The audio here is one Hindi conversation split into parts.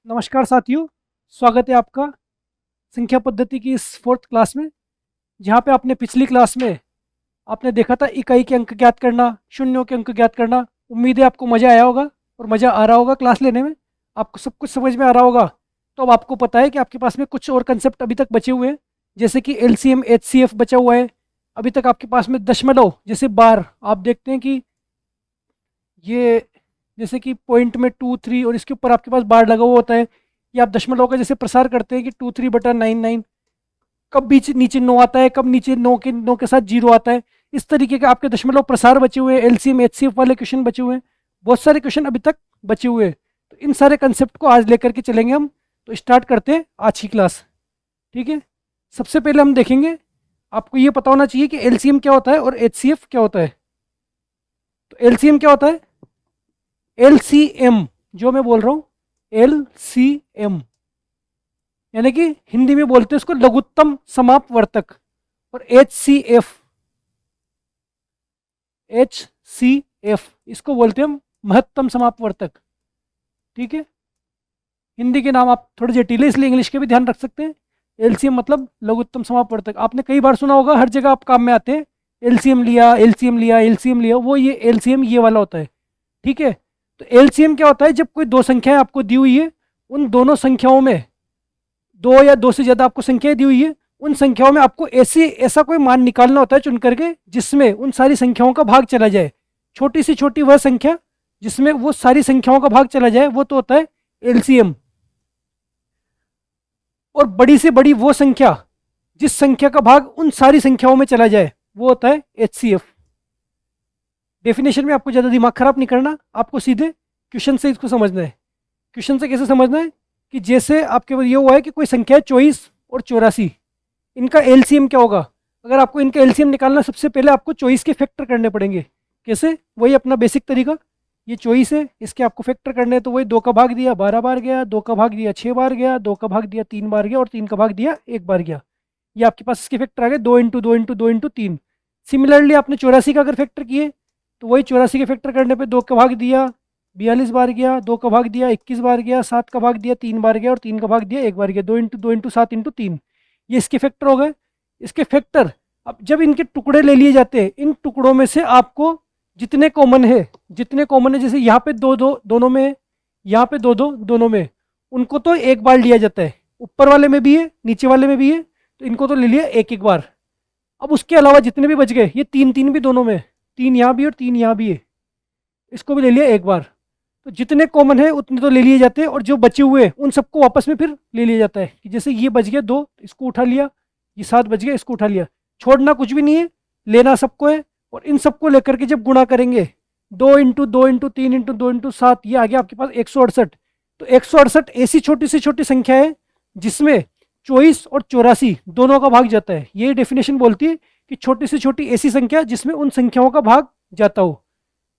नमस्कार साथियों, स्वागत है आपका संख्या पद्धति की इस फोर्थ क्लास में। जहाँ पे आपने पिछली क्लास में आपने देखा था इकाई के अंक ज्ञात करना, शून्यों के अंक ज्ञात करना। उम्मीद है आपको मज़ा आया होगा और मज़ा आ रहा होगा क्लास लेने में, आपको सब कुछ समझ में आ रहा होगा। तो अब आपको पता है कि आपके पास में कुछ और कंसेप्ट अभी तक बचे हुए हैं, जैसे कि एलसीएम एचसीएफ बचा हुआ है। अभी तक आपके पास में दशमलव जैसे बार, आप देखते हैं कि ये जैसे कि पॉइंट में 2 3 और इसके ऊपर आपके पास बार लगा हुआ होता है। ये आप दशमलव का जैसे प्रसार करते हैं कि 2 3/99, कब बीच नीचे 9 आता है, कब नीचे 9 के साथ 0 आता है। इस तरीके के आपके दशमलव प्रसार बचे हुए हैं, एलसीएम एचसीएफ वाले क्वेश्चन बचे हुए हैं। बहुत सारे क्वेश्चन अभी तक बचे हुए हैं। तो इन सारे कंसेप्ट को आज लेकर के चलेंगे हम। तो स्टार्ट करते हैं आज की क्लास। ठीक है, सबसे पहले हम देखेंगे, आपको ये पता होना चाहिए कि एलसीएम क्या होता है और एचसीएफ क्या होता है। तो एलसीएम क्या होता है? एलसीएम जो मैं बोल रहा हूँ, एलसीएम यानी कि हिंदी में बोलते हैं उसको लघुत्तम समापवर्तक। और एच सी एफ इसको बोलते हैं हम महत्तम समापवर्तक। ठीक है, हिंदी के नाम आप थोड़े जटिल है, इसलिए इंग्लिश के भी ध्यान रख सकते हैं। एलसीएम मतलब लघुत्तम समापवर्तक। आपने कई बार सुना होगा, हर जगह आप काम में आते हैं, एलसीएम लिया एलसीएम लिया एलसीएम लिया। वो ये एलसीएम ये वाला होता है। ठीक है, तो एलसीएम क्या होता है? जब कोई दो संख्याएं आपको दी हुई है, उन दोनों संख्याओं में, दो या दो से ज़्यादा आपको संख्याएं दी हुई है, उन संख्याओं में आपको ऐसा कोई मान निकालना होता है चुन करके, जिसमें उन सारी संख्याओं का भाग चला जाए। छोटी से छोटी वह संख्या जिसमें वो सारी संख्याओं का भाग चला जाए, वो तो होता है एलसीएम। और बड़ी से बड़ी वो संख्या जिस संख्या का भाग उन सारी संख्याओं में चला जाए, वो होता है एचसीएफ। डेफिनेशन में आपको ज़्यादा दिमाग खराब नहीं करना, आपको सीधे क्वेश्चन से इसको समझना है। क्वेश्चन से कैसे समझना है? कि जैसे आपके पास ये हुआ है कि कोई संख्या है 24 और 84, इनका एलसीएम क्या होगा? अगर आपको इनका एलसीएम निकालना, सबसे पहले आपको 24 के फैक्टर करने पड़ेंगे। कैसे? वही अपना बेसिक तरीका। ये 24 है, इसके आपको फैक्टर करने हैं, तो वही 2 का भाग दिया 12 बार गया, 2 का भाग दिया 6 बार गया, 2 का भाग दिया 3 बार गया, और 3 का भाग दिया 1 बार गया। ये आपके पास इसके फैक्टर आ गए 2 × 2 × 2 × 2 × 3। सिमिलरली आपने 84 का अगर फैक्टर किए, तो वही 84 के फैक्टर करने पे 2 का भाग दिया 42 बार गया, 2 का भाग दिया 21 बार गया, 7 का भाग दिया 3 बार गया, और 3 का भाग दिया 1 बार गया। 2 × 2 × 7 × 3, ये इसके फैक्टर हो गए। इसके फैक्टर, अब जब इनके टुकड़े ले लिए जाते हैं, इन टुकड़ों में से आपको जितने कॉमन है, जैसे यहाँ पे दो दो दोनों में, यहाँ पे दो दो दोनों में, उनको तो एक बार लिया जाता है। ऊपर वाले में भी है, नीचे वाले में भी है, तो इनको तो ले लिया एक एक बार। अब उसके अलावा जितने भी बच गए, ये 3 3 भी दोनों में, 3 यहाँ भी और 3 यहाँ भी है, इसको भी ले लिया एक बार। तो जितने कॉमन है उतने तो ले लिए जाते हैं, और जो बचे हुए उन सबको वापस में फिर ले लिया जाता है। कि जैसे ये बच गया 2, इसको उठा लिया, ये 7 बच गया, इसको उठा लिया। छोड़ना कुछ भी नहीं है, लेना सबको है। और इन सबको लेकर के जब गुणा करेंगे, 2 × 2 × 3 × 2 × 7, ये आ गया आपके पास 168। तो 168 ऐसी छोटी से छोटी संख्या है जिसमें 24 और 84 दोनों का भाग जाता है। यही डेफिनेशन बोलती है कि छोटी से छोटी ऐसी संख्या जिसमें उन संख्याओं का भाग जाता हो।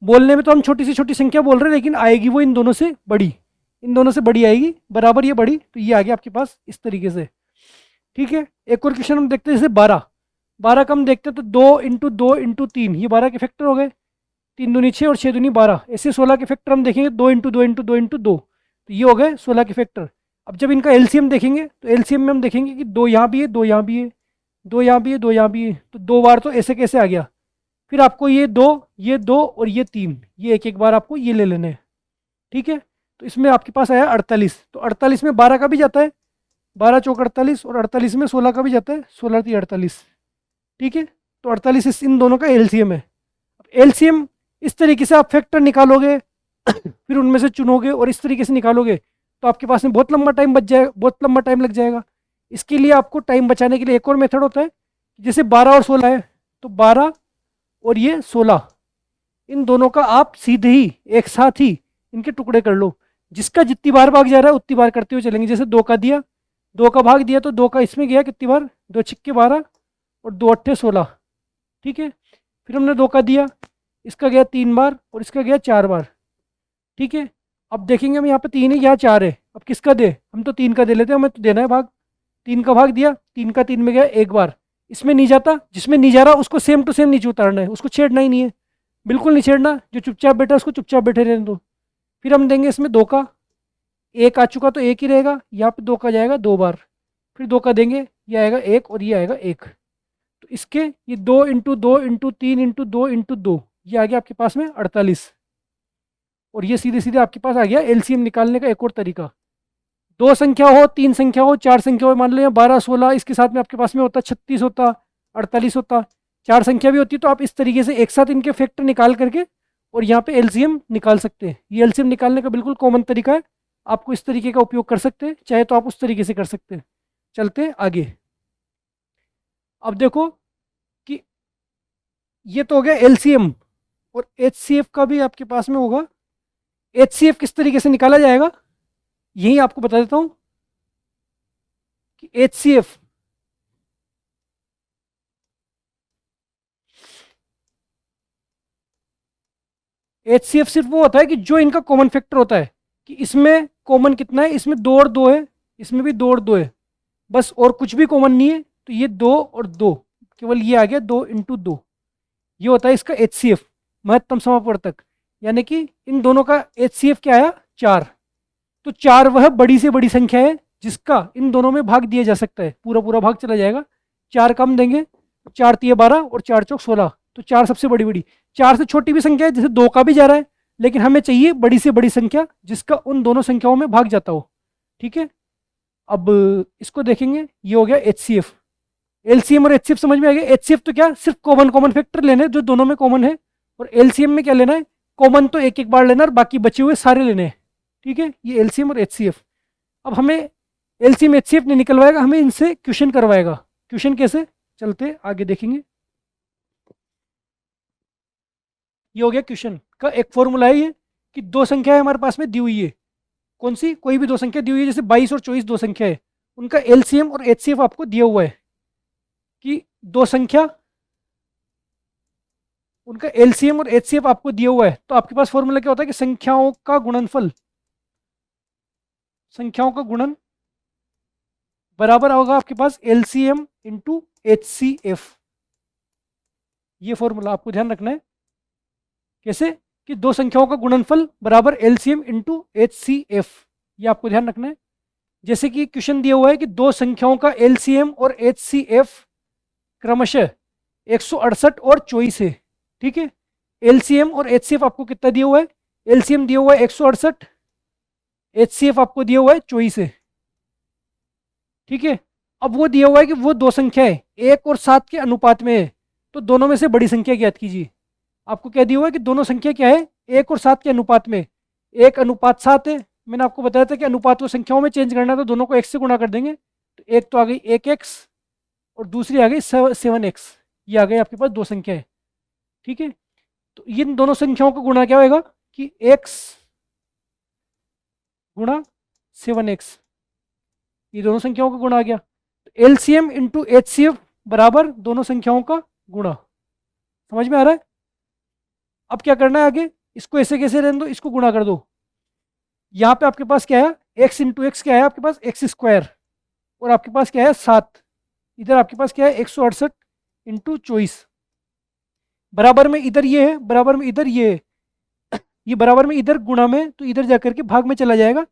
बोलने में तो हम छोटी से छोटी संख्या बोल रहे हैं, लेकिन आएगी वो इन दोनों से बड़ी, इन दोनों से बड़ी आएगी, बराबर ये बड़ी। तो ये आ गया आपके पास इस तरीके से। ठीक है, एक और क्वेश्चन हम देखते हैं, जैसे 12 12 का हम देखते हैं, तो 2 × 2 × 3, ये 12 के फैक्टर हो गए। 3 दूनी 6 और 6 दूनी 12, ऐसे 16 के फैक्टर हम देखेंगे, 2 × 2 × 2 × 2 तो ये हो गए 16 के फैक्टर। अब जब इनका एलसीएम देखेंगे, तो एलसीएम में हम देखेंगे कि 2 यहाँ भी है, 2 यहाँ भी है, 2 यहाँ भी है, 2 यहाँ भी है, तो 2 बार तो ऐसे कैसे आ गया। फिर आपको ये दो और ये 3, ये एक एक बार आपको ये ले लेने हैं। ठीक है, तो इसमें आपके पास आया 48। तो 48 में 12 का भी जाता है, 12 चौक 48, और 48 में 16 का भी जाता है, 16 3 48। ठीक है, तो 48 इन दोनों का एलसीएम है। एलसीएम इस तरीके से आप फैक्टर निकालोगे, फिर उनमें से चुनोगे और इस तरीके से निकालोगे, तो आपके पास में बहुत लंबा टाइम बच जाएगा, बहुत लंबा टाइम लग जाएगा। इसके लिए आपको टाइम बचाने के लिए एक और मेथड होता है। जैसे 12 और 16 है, तो 12 और ये 16, इन दोनों का आप सीधे ही एक साथ ही इनके टुकड़े कर लो। जिसका जितनी बार भाग जा रहा है उतनी बार करते हुए चलेंगे। जैसे 2 का दिया, 2 का भाग दिया, तो 2 का इसमें गया कितनी बार, 2 छिक्के 12 और 2 अट्ठे 16। ठीक है, फिर हमने 2 का दिया, इसका गया 3 बार और इसका गया 4 बार। ठीक है, अब देखेंगे हम यहाँ पे 3 है, यहाँ 4 है, अब किसका दे, हम तो 3 का दे लेते हैं, हमें तो देना है भाग। 3 का भाग दिया, 3 का 3 में गया एक बार, इसमें नहीं जाता, जिसमें नहीं जा रहा उसको सेम टू सेम नीचे उतारना है, उसको छेड़ना ही नहीं है, बिल्कुल नहीं छेड़ना। जो चुपचाप बैठा है उसको चुपचाप बैठे रहने दो। फिर हम देंगे इसमें 2 का, एक आ चुका तो एक ही रहेगा, यहाँ पे दो का जाएगा दो बार, फिर दो का देंगे, ये आएगा एक और ये आएगा एक। तो इसके ये दो इंटू दो इंटू तीन इंटू दो इंटू दो, ये आ गया आपके पास में 48। और ये सीधे सीधे आपके पास आ गया एलसीएम निकालने का एक और तरीका। दो संख्या हो, तीन संख्या हो, चार संख्या हो, मान लो 12 16, इसके साथ में आपके पास में होता 36 होता, 48 होता, चार संख्या भी होती, तो आप इस तरीके से एक साथ इनके फैक्टर निकाल करके और यहाँ पे एलसीएम निकाल सकते हैं। ये एलसीएम निकालने का बिल्कुल कॉमन तरीका है, आपको इस तरीके का उपयोग कर सकते हैं, चाहे तो आप उस तरीके से कर सकते हैं। चलते आगे। अब देखो कि ये तो हो गया एलसीएम, और एचसीएफ का भी आपके पास में होगा। एचसीएफ किस तरीके से निकाला जाएगा यही आपको बता देता हूं कि एचसीएफ एचसीएफ सिर्फ वो होता है कि जो इनका कॉमन फैक्टर होता है, कि इसमें कॉमन कितना है, इसमें दो और दो है, इसमें भी दो और दो है, बस और कुछ भी कॉमन नहीं है, तो ये दो और दो, केवल ये आ गया दो इंटू दो, ये होता है इसका एचसीएफ, महत्तम समापवर्तक। यानी कि इन दोनों का एचसीएफ क्या आया, चार। तो चार वह बड़ी से बड़ी संख्या है जिसका इन दोनों में भाग दिया जा सकता है, पूरा पूरा भाग चला जाएगा। चार कम देंगे, चार तिये 12 और चार चौक 16, तो चार सबसे बड़ी बड़ी। चार से छोटी भी संख्या है, जैसे दो का भी जा रहा है, लेकिन हमें चाहिए बड़ी से बड़ी संख्या जिसका उन दोनों संख्याओं में भाग जाता हो। ठीक है, अब इसको देखेंगे, ये हो गया एचसीएफ। एलसीएम और एचसीएफ समझ में आ गया। एचसीएफ तो क्या, सिर्फ कॉमन कॉमन फैक्टर लेने जो दोनों में कॉमन है, और एलसीएम में क्या लेना है, कॉमन तो एक एक बार लेना और बाकी बचे हुए सारे लेने हैं। ठीक है, ये एलसीएम और एचसीएफ। अब हमें एलसीएम एचसीएफ नहीं निकलवाएगा, हमें इनसे क्वेश्चन करवाएगा। क्वेश्चन कैसे, चलते आगे देखेंगे। ये हो गया क्वेश्चन का एक फॉर्मूला है, ये कि दो संख्या है हमारे पास में दी हुई है, कौन सी, कोई भी दो संख्या दी हुई है, जैसे 22 और 24 दो संख्या है, उनका एलसीएम और एचसीएफ आपको दिया हुआ है कि दो संख्या, उनका एलसीएम और एचसीएफ आपको दिया हुआ है। तो आपके पास फॉर्मूला क्या होता है कि संख्याओं का गुणनफल, संख्याओं का गुणन बराबर होगा आपके पास एलसीएम इंटू एचसीएफ। ये फॉर्मूला आपको ध्यान रखना है। कैसे, कि दो संख्याओं का गुणनफल बराबर एलसीएम इंटू एचसीएफ, ये आपको ध्यान रखना है। जैसे कि क्वेश्चन दिया हुआ है कि दो संख्याओं का एलसीएम और एचसीएफ क्रमशः 168 और 24 है। ठीक है, एलसीएम और एचसीएफ आपको कितना दिया हुआ है, एलसीएम दिया हुआ है 168, एचसीएफ आपको दिया हुआ है 24 है। ठीक है, अब वो दिया हुआ है कि वो दो संख्याएं 1 और 7 के अनुपात में है, तो दोनों में से बड़ी संख्या ज्ञात कीजिए। आपको क्या दिया हुआ है कि दोनों संख्या क्या है, 1 और 7 के अनुपात में, 1 अनुपात 7 है। मैंने आपको बताया था कि अनुपात को संख्याओं में चेंज करना है, तो दोनों को x से गुणा कर देंगे, तो एक तो आ गई 1x और दूसरी आ गई 7x, ये आ गई आपके पास दो संख्या है। ठीक है, तो इन दोनों संख्याओं का गुणा क्या होगा कि x गुणा 7x, ये दोनों संख्याओं का गुणा आ गया। एलसीएम इंटू एचसीएफ बराबर दोनों संख्याओं का गुणा। समझ में आ रहा है। अब क्या करना है आगे, इसको ऐसे कैसे रहने दो, इसको गुणा कर दो। यहाँ पे आपके पास क्या है, एक्स इंटू एक्स क्या है आपके पास, एक्स स्क्वायर, और आपके पास क्या है 7, इधर आपके पास क्या है 168 इंटू 24, बराबर में इधर ये है, बराबर में इधर ये है, ये बराबर में इधर गुणा में, तो इधर जाकर के भाग में चला जाएगा।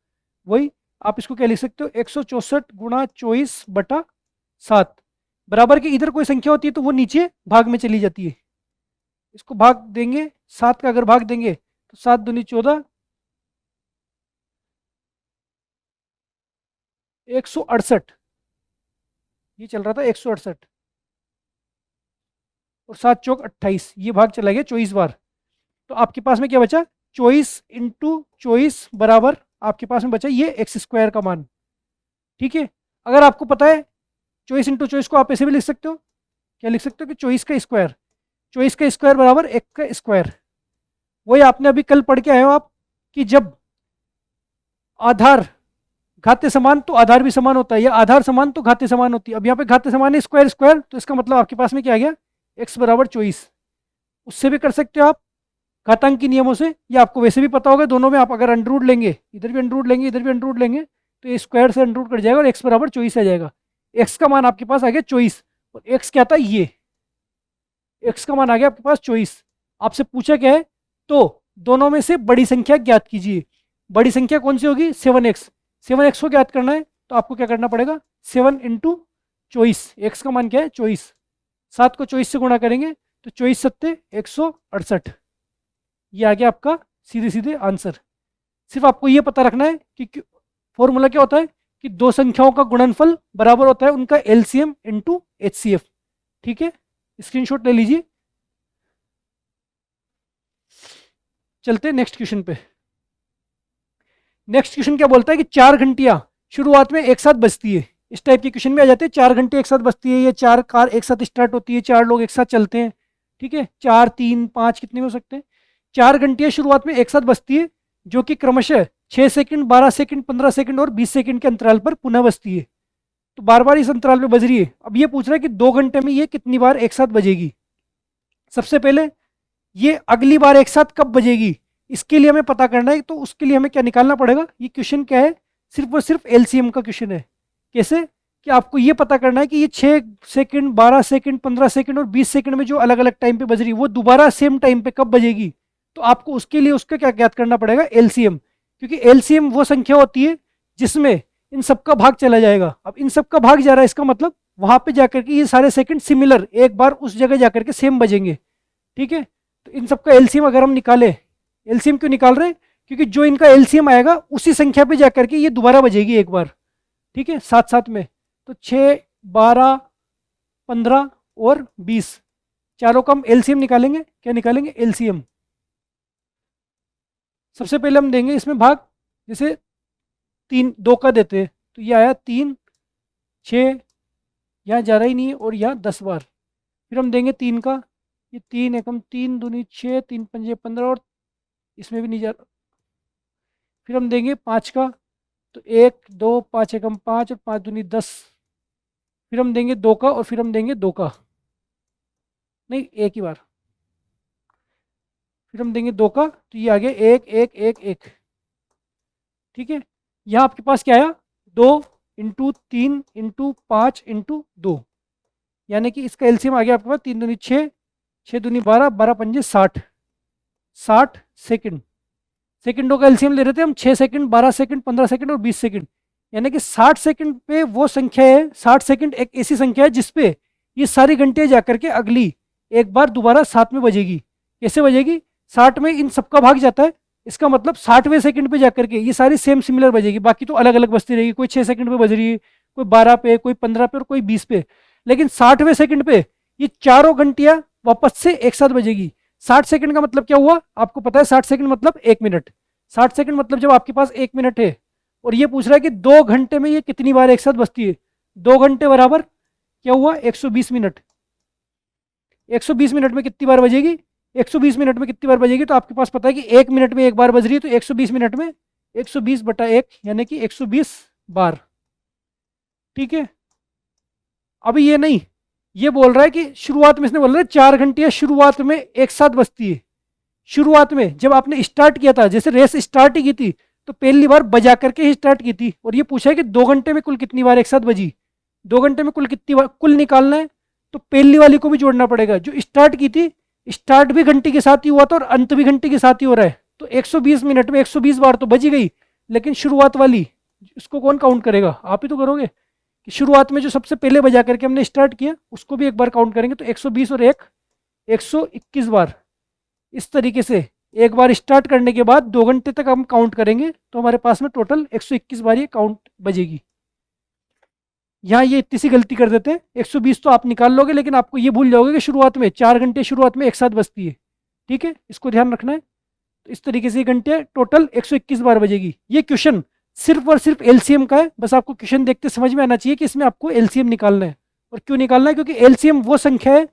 वही आप इसको क्या लिख सकते हो, 164 गुणा 24 बटा 7, बराबर के इधर कोई संख्या होती है तो वो नीचे भाग में चली जाती है। इसको भाग देंगे, 7 का अगर भाग देंगे तो 7 दूनी 14, 168, ये चल रहा था 168, और 7 चौक 28, ये भाग चला गया 24 बार। तो आपके पास में क्या बचा, 24 इंटू 24 बराबर आपके पास में बचा ये एक्स स्क्वायर का मान। ठीक है, अगर आपको पता है 24 इंटू 24 को आप ऐसे भी लिख सकते हो, क्या लिख सकते हो कि 24 का स्क्वायर, 24 का स्क्वायर बराबर 1 का स्क्वायर। वही आपने अभी कल पढ़ के आए हो आप कि जब आधार घाते समान तो आधार भी समान होता है, या आधार समान तो घाते समान होती है। अब यहाँ पे घाते समान है स्क्वायर स्क्वायर, तो इसका मतलब आपके पास में क्या आ गया, x बराबर 24। उससे भी कर सकते हो आप घातांकी नियमों से, या आपको वैसे भी पता होगा, दोनों में आप अगर अंडररूट लेंगे, इधर भी अंडररूट लेंगे, इधर भी अंडररूट लेंगे, तो ये स्क्वायर से अंडररूट कट जाएगा और x बराबर 24 आ जाएगा। x का मान आपके पास आ गया 24, और x क्या था, ये x का मान आ गया आपके पास 24। आपसे पूछा क्या है, तो दोनों में से बड़ी संख्या ज्ञात कीजिए। बड़ी संख्या कौन सी होगी, 7x। 7x को ज्ञात करना है तो आपको क्या करना पड़ेगा, 7 इंटू 24, एक्स का मान क्या है 24, 7 को 24 से गुणा करेंगे तो 24 सत्ते 168, ये आ गया आपका सीधे सीधे आंसर। सिर्फ आपको ये पता रखना है कि फॉर्मूला क्या होता है कि दो संख्याओं का गुणनफल बराबर होता है उनका एलसीएम इंटू एचसीएफ। ठीक है, स्क्रीनशॉट ले लीजिए। चलते हैं नेक्स्ट क्वेश्चन पे। नेक्स्ट क्वेश्चन क्या बोलता है कि 4 घंटियां शुरुआत में एक साथ बजती है। इस टाइप के क्वेश्चन में आ जाते हैं, 4 घंटे एक साथ बजती है, या 4 कार एक साथ स्टार्ट होती है, 4 लोग एक साथ चलते हैं। ठीक है, 4 3 5 कितने में हो सकते हैं, 4 घंटियां शुरुआत में एक साथ बजती है जो कि क्रमशः 6 सेकंड 12 सेकंड 15 सेकंड और 20 सेकंड के अंतराल पर पुनः बजती है। तो बार बार इस अंतराल पे बज रही है। अब ये पूछ रहा है कि 2 घंटे में ये कितनी बार एक साथ बजेगी। सबसे पहले ये अगली बार एक साथ कब बजेगी इसके लिए हमें पता करना है। तो उसके लिए हमें क्या निकालना पड़ेगा, ये क्वेश्चन क्या है, सिर्फ और सिर्फ एलसीएम का क्वेश्चन है। कैसे कि आपको ये पता करना है कि ये 6 सेकंड 12 सेकंड 15 सेकंड और 20 सेकंड में जो अलग अलग टाइम पे बज रही है वो दोबारा सेम टाइम पे कब बजेगी। तो आपको उसके लिए उसका क्या ज्ञात करना पड़ेगा, एलसीएम। क्योंकि एलसीएम वो संख्या होती है जिसमें इन सबका भाग चला जाएगा। अब इन सबका भाग जा रहा है, इसका मतलब वहां पे जाकर के ये सारे सेकंड सिमिलर एक बार उस जगह जाकर के सेम बजेंगे। ठीक है, तो इन सबका एलसीएम अगर हम निकालें, एलसीएम क्यों निकाल रहे हैं, क्योंकि जो इनका एलसीएम आएगा उसी संख्या पे जाकर के ये दोबारा बजेगी एक बार। ठीक है, साथ साथ में। तो 6 12 15 और 20 चारों का हम एलसीएम निकालेंगे। क्या निकालेंगे, एलसीएम। सबसे पहले हम देंगे इसमें भाग, जैसे 3 2 का देते हैं तो ये आया 3 6, यहाँ जा रहा ही नहीं है, और यहाँ 10 बार। फिर हम देंगे 3 का, ये 3 एकम 3 दूनी 6 3 पंजे 15 और इसमें भी नहीं जा रहा। फिर हम देंगे 5 का, तो 1 2 5 एकम 5 और 5 दूनी 10। फिर हम देंगे 2 का, और फिर हम देंगे 2 का, नहीं एक ही बार। फिर हम देंगे 2 का, तो ये आ गया 1 1 1 1। ठीक है, यहाँ आपके पास क्या आया, 2 इंटू 3 इंटू 5 इंटू 2, यानी कि इसका एलसीएम आ गया आपके पास 3 दूनी 6 6 दूनी 12 12 पंजे 60 60 सेकंड। सेकंडों का एलसीएम ले रहे थे हम, 6 सेकंड 12 सेकंड 15 सेकंड और 20 सेकंड, यानी कि 60 सेकंड पे वो संख्या है, 60 सेकंड एक ऐसी संख्या है जिसपे ये सारी घंटियां जाकर के अगली एक बार दोबारा साथ में बजेगी। कैसे बजेगी, 60 में इन सबका भाग जाता है, इसका मतलब 60वें सेकंड पे जाकर के ये सारी सेम सिमिलर बजेगी। बाकी तो अलग अलग बजती रहेगी, कोई 6 सेकंड पे बज रही है, कोई 12 पे, कोई 15 पे और कोई 20 पे। लेकिन 60वें सेकंड पे ये चारों घंटियां वापस से एक साथ बजेगी। 60 सेकंड का मतलब क्या हुआ, आपको पता है 60 सेकंड मतलब 1 मिनट। 60 सेकंड मतलब जब आपके पास 1 मिनट है, और ये पूछ रहा है कि 2 घंटे में ये कितनी बार एक साथ बजती है। 2 घंटे बराबर क्या हुआ, 120 मिनट। 120 मिनट में कितनी बार बजेगी, 120 मिनट में कितनी बार बजेगी, तो आपके पास पता है कि 1 मिनट में एक बार बज रही है, तो 120 मिनट में 120 बटा 1 यानी कि 120 बार। ठीक है, अभी ये नहीं, ये बोल रहा है कि शुरुआत में, इसने बोल रहा है 4 घंटियां शुरुआत में एक साथ बजती है। शुरुआत में जब आपने स्टार्ट किया था, जैसे रेस स्टार्ट ही की थी, तो पहली बार बजा करके ही स्टार्ट की थी। और ये पूछा है कि 2 घंटे में कुल कितनी बार एक साथ बजी, 2 घंटे में कुल कितनी बार, कुल निकालना है तो पहली वाली को भी जोड़ना पड़ेगा। जो स्टार्ट की थी, स्टार्ट भी घंटे के साथ ही हुआ था और अंत भी घंटे के साथ ही हो रहा है, तो 120 मिनट में 120 बार तो बजी गई। लेकिन शुरुआत वाली, इसको कौन काउंट करेगा, आप ही तो करोगे। कि शुरुआत में जो सबसे पहले बजा करके हमने स्टार्ट किया उसको भी एक बार काउंट करेंगे, तो 120 और 1 121 बार। इस तरीके से एक बार स्टार्ट करने के बाद 2 घंटे तक हम काउंट करेंगे तो हमारे पास में टोटल 121 बार ये काउंट बजेगी। यहाँ ये इतनी सी गलती कर देते हैं, 120 तो आप निकाल लोगे, लेकिन आपको ये भूल जाओगे कि शुरुआत में 4 घंटे शुरुआत में एक साथ बजती है। ठीक है, इसको ध्यान रखना है। तो इस तरीके से ये घंटे टोटल 121 बार बजेगी। ये क्वेश्चन सिर्फ और सिर्फ एलसीएम का है, बस आपको क्वेश्चन देखते समझ में आना चाहिए कि इसमें आपको एलसीएम निकालना है। और क्यों निकालना है, क्योंकि एलसीएम वो संख्या है,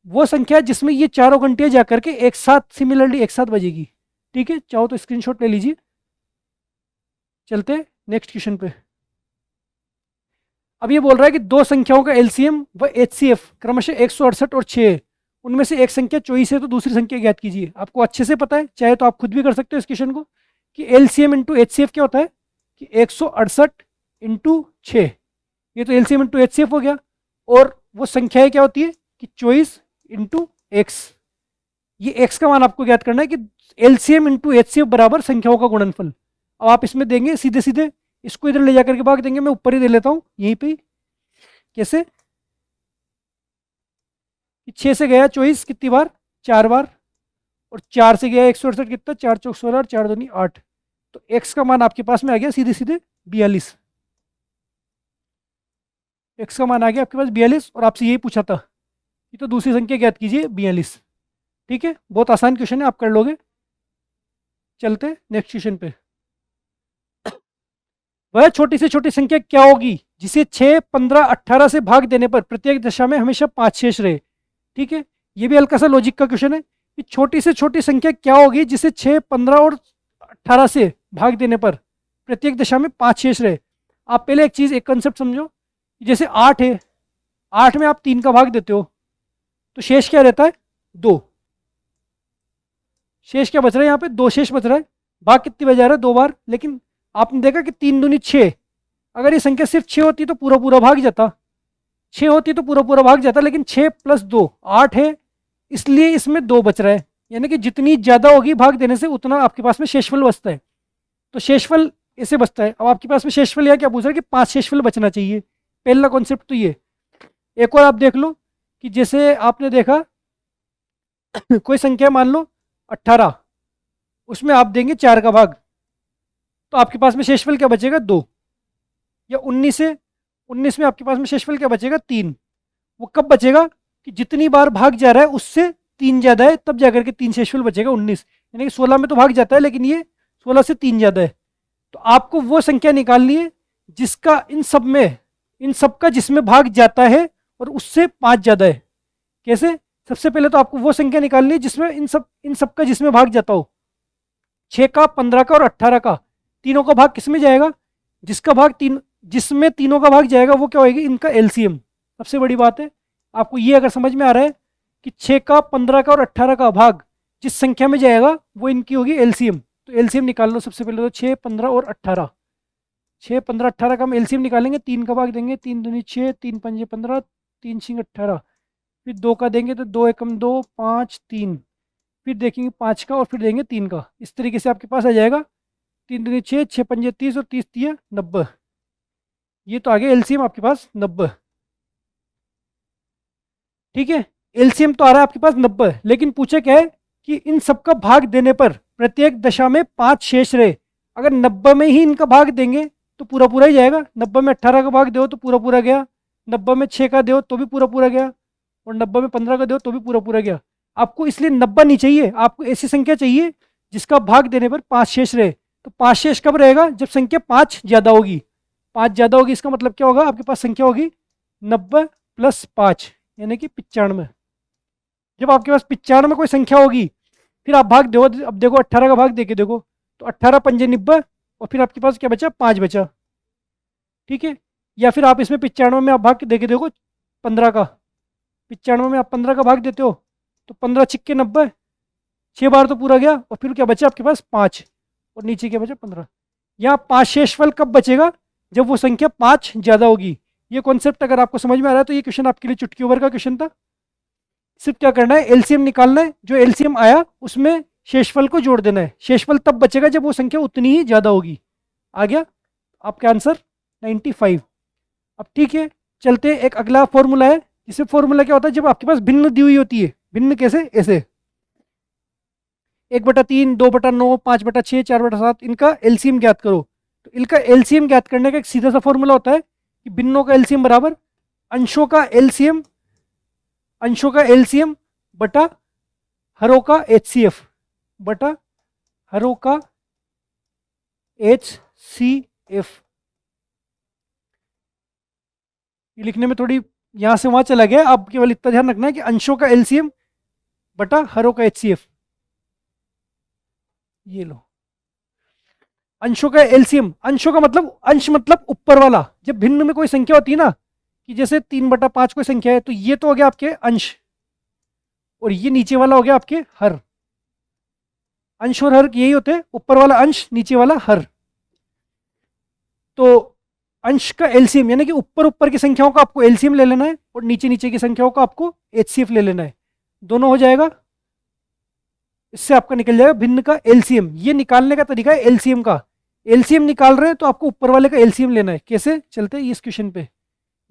वो संख्या जिसमें ये चारों घंटियां जाकर के एक साथ सिमिलरली एक साथ बजेगी। ठीक है, चाहो तो स्क्रीनशॉट ले लीजिए। चलते हैं नेक्स्ट क्वेश्चन पे। अब ये बोल रहा है कि दो संख्याओं का एलसीएम व एचसीएफ क्रमशः 168 और 6 है। उनमें से एक संख्या 24 है तो दूसरी संख्या ज्ञात कीजिए। आपको अच्छे से पता है, चाहे तो आप खुद भी कर सकते हो इस क्वेश्चन को, कि एलसीएम इंटू एचसीएफ क्या होता है कि 168 इंटू 6, ये तो एलसीएम इंटू एचसीएफ हो गया। और वो संख्याएं क्या होती है कि 24 इंटू एक्स। ये एक्स का मान आपको ज्ञात करना है कि एलसीएम इंटू एचसीएफ बराबर संख्याओं का गुणनफल। अब आप इसमें देंगे सीधे सीधे, इसको इधर ले जाकर के भाग देंगे, मैं ऊपर ही दे लेता हूँ यहीं पे ही। कैसे? 6 से गया 24 कितनी बार? 4 बार। और 4 से गया 168 कितना? 4 चौक 16 और 4 दूनी 8। तो एक्स का मान आपके पास में आ गया सीधे सीधे 42। एक्स का मान आ गया आपके पास 42, और आपसे यही पूछा था कि तो दूसरी संख्या ज्ञात कीजिए 42। ठीक है, बहुत आसान क्वेश्चन है, आप कर लोगे। चलते नेक्स्ट क्वेश्चन पे। वह छोटी से छोटी संख्या क्या होगी जिसे 6, 15, 18 से भाग देने पर प्रत्येक दशा में हमेशा 5 शेष रहे? ठीक है, ये भी हल्का सा लॉजिक का क्वेश्चन है कि छोटी से छोटी संख्या क्या होगी जिसे 6, 15 और 18 से भाग देने पर प्रत्येक दशा में 5 शेष रहे। आप पहले एक चीज, एक कंसेप्ट समझो। जैसे 8 है, 8 में आप 3 का भाग देते हो तो शेष क्या रहता है? 2। शेष क्या बच रहा है यहाँ पे? 2 शेष बच रहा है। भाग कितनी बार जा रहा है? 2 बार। लेकिन आपने देखा कि 3 दूनी 6, अगर ये संख्या सिर्फ 6 होती तो पूरा पूरा भाग जाता, 6 होती तो पूरा पूरा भाग जाता, लेकिन 6 + 2 8 है, इसलिए इसमें 2 बच रहा है। यानी कि जितनी ज़्यादा होगी भाग देने से उतना आपके पास में शेषफल बचता है। तो शेषफल ऐसे बचता है। अब आपके पास में शेषफल या क्या पूछ रहा है कि 5 शेषफल बचना चाहिए। पहला कॉन्सेप्ट तो ये। एक और आप देख लो कि जैसे आपने देखा कोई संख्या मान लो 18, उसमें आप देंगे 4 का भाग, तो आपके पास में शेषफल क्या बचेगा? 2। या 19 है, 19 में आपके पास में शेषफल क्या बचेगा? 3। वो कब बचेगा? कि जितनी बार भाग जा रहा है उससे 3 ज़्यादा है, तब जाकर के 3 शेषफल बचेगा। 19 यानी कि 16 में तो भाग जाता है, लेकिन ये 16 से 3 ज़्यादा है। तो आपको वो संख्या निकालनी है जिसका इन सब में, इन सब का जिसमें भाग जाता है और उससे 5 ज़्यादा है। कैसे? सबसे पहले तो आपको वो संख्या निकालनी है जिसमें इन सब का जिसमें भाग जाता हो। 6 का, 15 का और 18 का, तीनों का भाग किस में जाएगा? जिसका भाग तीन, जिसमें तीनों का भाग जाएगा वो क्या होगी? इनका एलसीएम। सबसे बड़ी बात है, आपको ये अगर समझ में आ रहा है कि 6 का, 15 का और 18 का भाग जिस संख्या में जाएगा वो इनकी होगी एलसीएम। तो एलसीएम निकाल लो सबसे पहले। तो 6, 15 और 18, 6, 15, 18 का हम एलसीएम निकालेंगे। 3 का भाग देंगे, 3 दूनी 6, 3 पंजे 15, 3 छिंग 18। फिर 2 का देंगे तो 2 एकम 2, 5, 3। फिर देखेंगे 5 का और फिर देंगे 3 का। इस तरीके से आपके पास आ जाएगा 3 दूनी 6, 6 पंजे 30 और 30 तिया 90। ये तो आ गया एलसीएम आपके पास 90। ठीक है, एलसीएम तो आ रहा है आपके पास 90, लेकिन पूछा क्या है कि इन सबका भाग देने पर प्रत्येक दशा में 5 शेष रहे। अगर 90 में ही इनका भाग देंगे तो पूरा पूरा ही जाएगा। 90 में 18 का भाग दो तो पूरा पूरा गया, 90 में 6 का दो तो भी पूरा पूरा गया, और 90 में 15 का दो तो भी पूरा पूरा गया। आपको इसलिए 90 नहीं चाहिए, आपको ऐसी संख्या चाहिए जिसका भाग देने पर 5 शेष रहे। तो 5 शेष कब रहेगा? जब संख्या 5 ज़्यादा होगी। 5 ज़्यादा होगी इसका मतलब क्या होगा? आपके पास संख्या होगी 90 + 5 यानी कि 95। जब आपके पास 95 कोई संख्या होगी, फिर आप भाग दो। अब देखो 18 का भाग देके देखो, तो 18 पंजे 90, और फिर आपके पास क्या बचा? 5 बचा। ठीक है, या फिर आप इसमें 95 में आप भाग के देके देखो 15 का। 95 में आप 15 का भाग देते हो तो 15 छिक्के 90, 6 बार तो पूरा गया, और फिर क्या बचा आपके पास? 5, और नीचे क्या बचा? 15। यहाँ 5 शेषफल कब बचेगा? जब वो संख्या 5 ज़्यादा होगी। ये कॉन्सेप्ट अगर आपको समझ में आ रहा है तो ये क्वेश्चन आपके लिए चुटकी ओवर का क्वेश्चन था। सिर्फ क्या करना है? एलसीएम निकालना है। जो एलसीएम आया उसमें शेषफल को जोड़ देना है। शेषफल तब बचेगा जब वो संख्या उतनी ही ज़्यादा होगी। आ गया आपका आंसर 95। अब ठीक है, चलते हैं। एक अगला फॉर्मूला है, जिसे फॉर्मूला क्या होता है? जब आपके पास भिन्न दी हुई होती है। भिन्न कैसे? ऐसे 1/3, 2/9, 5/6, 4/7, इनका एलसीएम ज्ञात करो। तो इनका एलसीएम ज्ञात करने का एक सीधा सा फॉर्मूला होता है कि भिन्नों का एलसीएम बराबर अंशों का एलसीएम, अंशों का एलसीएम बटा हरों का एचसीएफ बटा हरों का एचसीएफ। ये लिखने में थोड़ी यहां से वहां चला गया। अब केवल इतना ध्यान रखना है कि अंशों का एलसीएम बटा हरों का एचसीएफ। ये लो, अंशों का एलसीएम। अंशों का मतलब, अंश मतलब ऊपर वाला। जब भिन्न में कोई संख्या होती है ना, कि जैसे 3/5 कोई संख्या है, तो ये तो हो गया आपके अंश, और ये नीचे वाला हो गया आपके हर। अंश और हर यही होते हैं, ऊपर वाला अंश, नीचे वाला हर। तो अंश का एलसीएम यानी कि ऊपर ऊपर की संख्याओं का आपको एलसीएम ले लेना है, और नीचे नीचे की संख्याओं का आपको एचसीएफ ले लेना है। दोनों हो जाएगा, इससे आपका निकल जाएगा भिन्न का एलसीएम। ये निकालने का तरीका है एलसीएम का, एलसीएम निकाल रहे हैं तो आपको ऊपर वाले का एलसीएम लेना है। कैसे चलते हैं इस क्वेश्चन पे।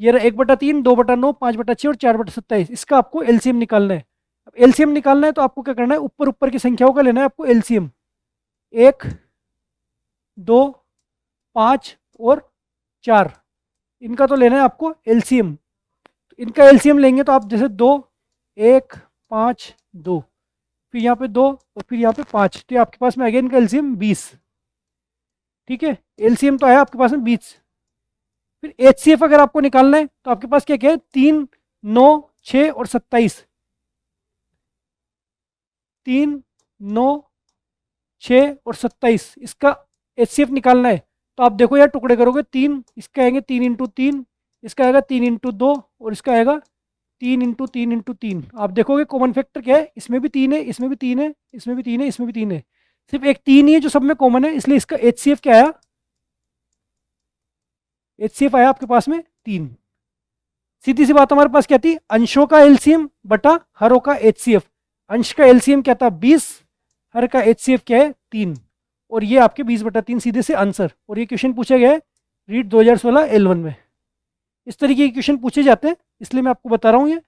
ये रहा 1/3, 2/9, 5/6 और 4/27, इसका आपको एलसीएम निकालना है। अब एलसीएम निकालना है तो आपको क्या करना है, ऊपर ऊपर की संख्याओं का लेना है आपको एलसीएम। 1, 2, 5 और 4, इनका तो लेना है आपको एलसीएम। इनका एलसीएम लेंगे तो आप जैसे 2, 1, 5, 2, फिर यहाँ पे 2 और फिर यहाँ पे 5, तो आपके पास में अगेन इनका एलसीएम 20। ठीक है, एलसीएम तो आया आपके पास में 20। फिर एचसीएफ अगर आपको निकालना है तो आपके पास क्या क्या है, 3, 9, 6 और 27। 3, 9, 6 और 27, इसका एचसीएफ निकालना है। तो आप देखो यार, टुकड़े करोगे 3, इसका आएंगे 3 × 3, इसका आएगा 3 × 2 और इसका आएगा 3 × 3 × 3। आप देखोगे कॉमन फैक्टर क्या है, इसमें भी 3 है, इसमें भी 3 है, इसमें भी 3 है, इसमें भी 3 है, सिर्फ एक 3 ही है जो सब में कॉमन है, इसलिए इसका एचसीएफ क्या आया, एचसीएफ आया आपके पास में 3। सीधी सी बात हमारे पास क्या थी, अंशों का एलसीएम बटा हरों का एचसीएफ। अंश का एलसीएम क्या था 20, हर का एचसीएफ क्या है 3, और ये आपके 20/3 सीधे से आंसर। और ये क्वेश्चन पूछा गया है रीट 2016 L1 में। इस तरीके के क्वेश्चन पूछे जाते हैं, इसलिए मैं आपको बता रहा हूँ ये।